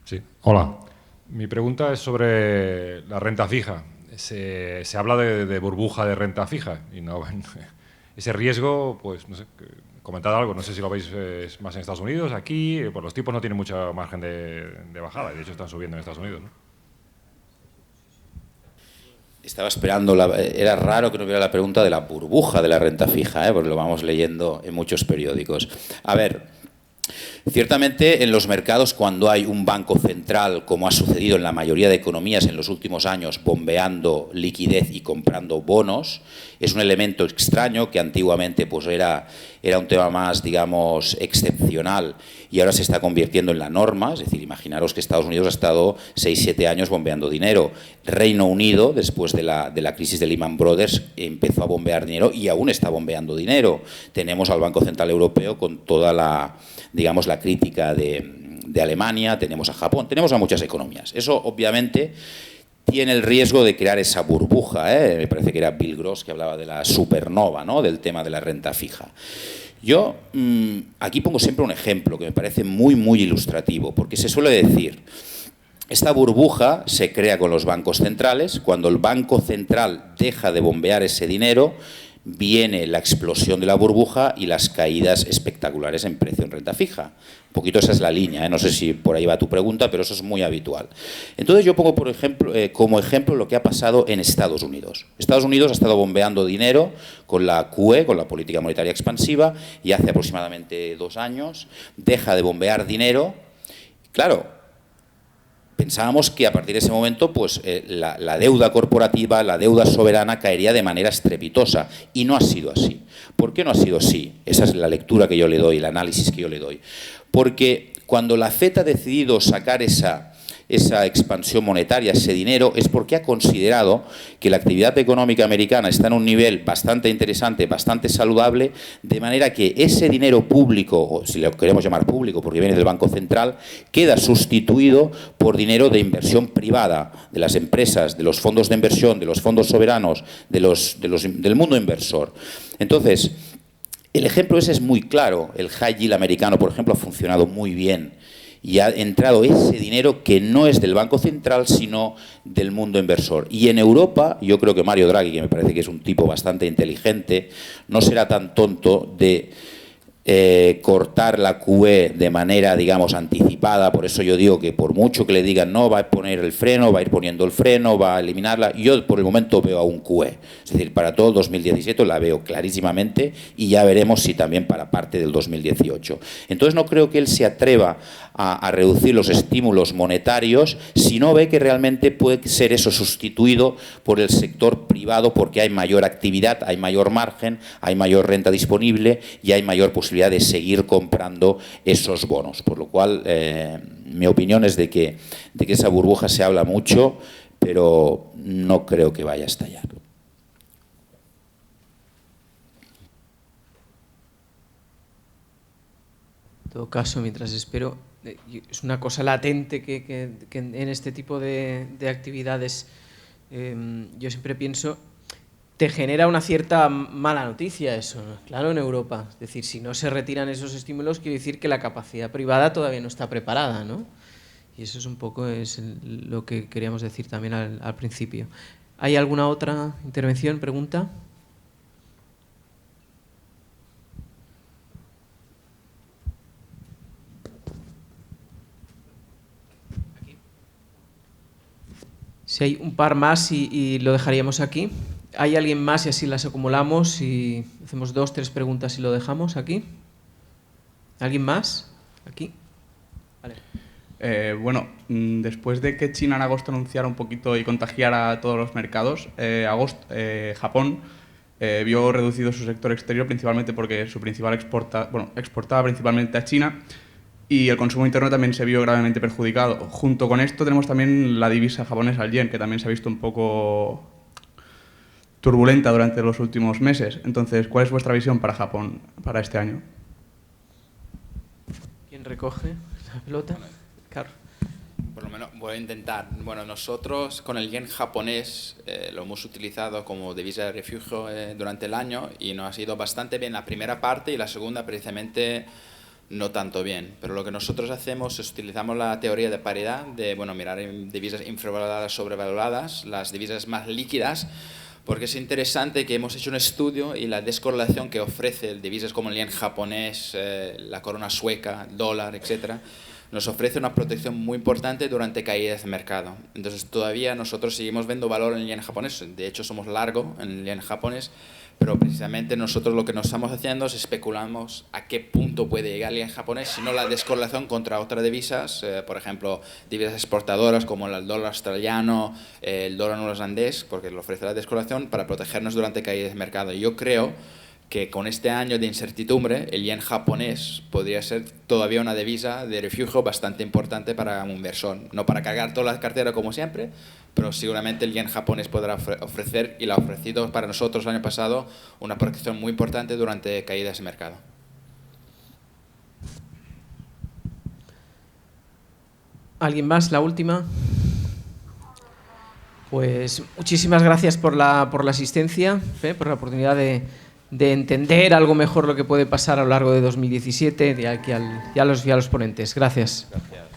Sí, hola. Mi pregunta es sobre la renta fija. Se habla de burbuja de renta fija y no ese riesgo, pues no sé, comentad algo, no sé si lo veis más en Estados Unidos, aquí, pues los tipos no tienen mucha margen de bajada y de hecho están subiendo en Estados Unidos, ¿no? Estaba esperando, era raro que no hubiera la pregunta de la burbuja de la renta fija, porque lo vamos leyendo en muchos periódicos. A ver, ciertamente en los mercados, cuando hay un banco central, como ha sucedido en la mayoría de economías en los últimos años, bombeando liquidez y comprando bonos, es un elemento extraño que antiguamente pues era un tema más, digamos, excepcional y ahora se está convirtiendo en la norma. Es decir, imaginaros que Estados Unidos ha estado 6-7 años bombeando dinero. Reino Unido, después de la crisis de Lehman Brothers, empezó a bombear dinero y aún está bombeando dinero. Tenemos al Banco Central Europeo con toda la crítica de Alemania, tenemos a Japón, tenemos a muchas economías. Eso, obviamente, tiene el riesgo de crear esa burbuja. Me parece que era Bill Gross que hablaba de la supernova, ¿no? Del tema de la renta fija. Yo aquí pongo siempre un ejemplo que me parece muy ilustrativo, porque se suele decir, esta burbuja se crea con los bancos centrales. Cuando el Banco Central deja de bombear ese dinero, viene la explosión de la burbuja y las caídas espectaculares en precio en renta fija. Un poquito esa es la línea, no sé si por ahí va tu pregunta, pero eso es muy habitual. Entonces yo pongo como ejemplo lo que ha pasado en Estados Unidos. Estados Unidos ha estado bombeando dinero con la QE, con la política monetaria expansiva, y hace aproximadamente 2 años deja de bombear dinero. Claro, pensábamos que a partir de ese momento pues, la deuda corporativa, la deuda soberana caería de manera estrepitosa, y no ha sido así. ¿Por qué no ha sido así? Esa es la lectura que yo le doy, el análisis que yo le doy. Porque cuando la FED ha decidido sacar esa esa expansión monetaria, ese dinero, es porque ha considerado que la actividad económica americana está en un nivel bastante interesante, bastante saludable, de manera que ese dinero público, o si lo queremos llamar público porque viene del Banco Central, queda sustituido por dinero de inversión privada, de las empresas, de los fondos de inversión, de los fondos soberanos, del mundo inversor. Entonces, el ejemplo ese es muy claro. El high yield americano, por ejemplo, ha funcionado muy bien y ha entrado ese dinero que no es del Banco Central, sino del mundo inversor. Y en Europa, yo creo que Mario Draghi, que me parece que es un tipo bastante inteligente, no será tan tonto de cortar la QE de manera, digamos, anticipada. Por eso yo digo que por mucho que le digan no, va a poner el freno, va a ir poniendo el freno, va a eliminarla, yo por el momento veo a un QE. Es decir, para todo el 2017 la veo clarísimamente y ya veremos si también para parte del 2018. Entonces no creo que él se atreva a reducir los estímulos monetarios si no ve que realmente puede ser eso sustituido por el sector privado, porque hay mayor actividad, hay mayor margen, hay mayor renta disponible y hay mayor posibilidad de seguir comprando esos bonos. Por lo cual, mi opinión es de que esa burbuja se habla mucho, pero no creo que vaya a estallar. En todo caso, mientras espero, es una cosa latente que en este tipo de actividades yo siempre pienso, te genera una cierta mala noticia eso, ¿no? Claro, en Europa. Es decir, si no se retiran esos estímulos, quiere decir que la capacidad privada todavía no está preparada, ¿no? Y eso es un poco lo que queríamos decir también al principio. ¿Hay alguna otra intervención, pregunta? Si hay un par más y lo dejaríamos aquí. ¿Hay alguien más y así las acumulamos y hacemos 2, 3 preguntas y lo dejamos aquí? ¿Alguien más? Aquí. Vale. Bueno, después de que China en agosto anunciara un poquito y contagiara a todos los mercados, Japón vio reducido su sector exterior principalmente porque su principal exportaba principalmente a China y el consumo interno también se vio gravemente perjudicado. Junto con esto tenemos también la divisa japonesa, el yen, que también se ha visto un poco turbulenta durante los últimos meses. Entonces, ¿cuál es vuestra visión para Japón para este año? ¿Quién recoge la pelota? Carlos. Por lo menos voy a intentar. Bueno, nosotros con el yen japonés lo hemos utilizado como divisa de refugio durante el año y nos ha ido bastante bien la primera parte y la segunda precisamente no tanto bien. Pero lo que nosotros hacemos es utilizamos la teoría de paridad, de mirar en divisas infravaloradas, sobrevaloradas, las divisas más líquidas, porque es interesante que hemos hecho un estudio y la descorrelación que ofrece divisas como el yen japonés, la corona sueca, el dólar, etcétera, nos ofrece una protección muy importante durante caídas de mercado. Entonces todavía nosotros seguimos viendo valor en el yen japonés, de hecho somos largo en el yen japonés, pero precisamente nosotros lo que nos estamos haciendo es especulamos a qué punto puede llegar el yen japonés, sino la descorrelación contra otras divisas, por ejemplo, divisas exportadoras como el dólar australiano, el dólar neozelandés, porque le ofrece la descorrelación para protegernos durante caídas de mercado. Y yo creo que con este año de incertidumbre, el yen japonés podría ser todavía una divisa de refugio bastante importante para un inversor. No para cargar toda la cartera como siempre, pero seguramente el yen japonés podrá ofrecer, y lo ha ofrecido para nosotros el año pasado, una protección muy importante durante caídas de mercado. ¿Alguien más? La última. Pues muchísimas gracias por la asistencia, por la oportunidad de entender algo mejor lo que puede pasar a lo largo de 2017 y a los ponentes. Gracias. Gracias.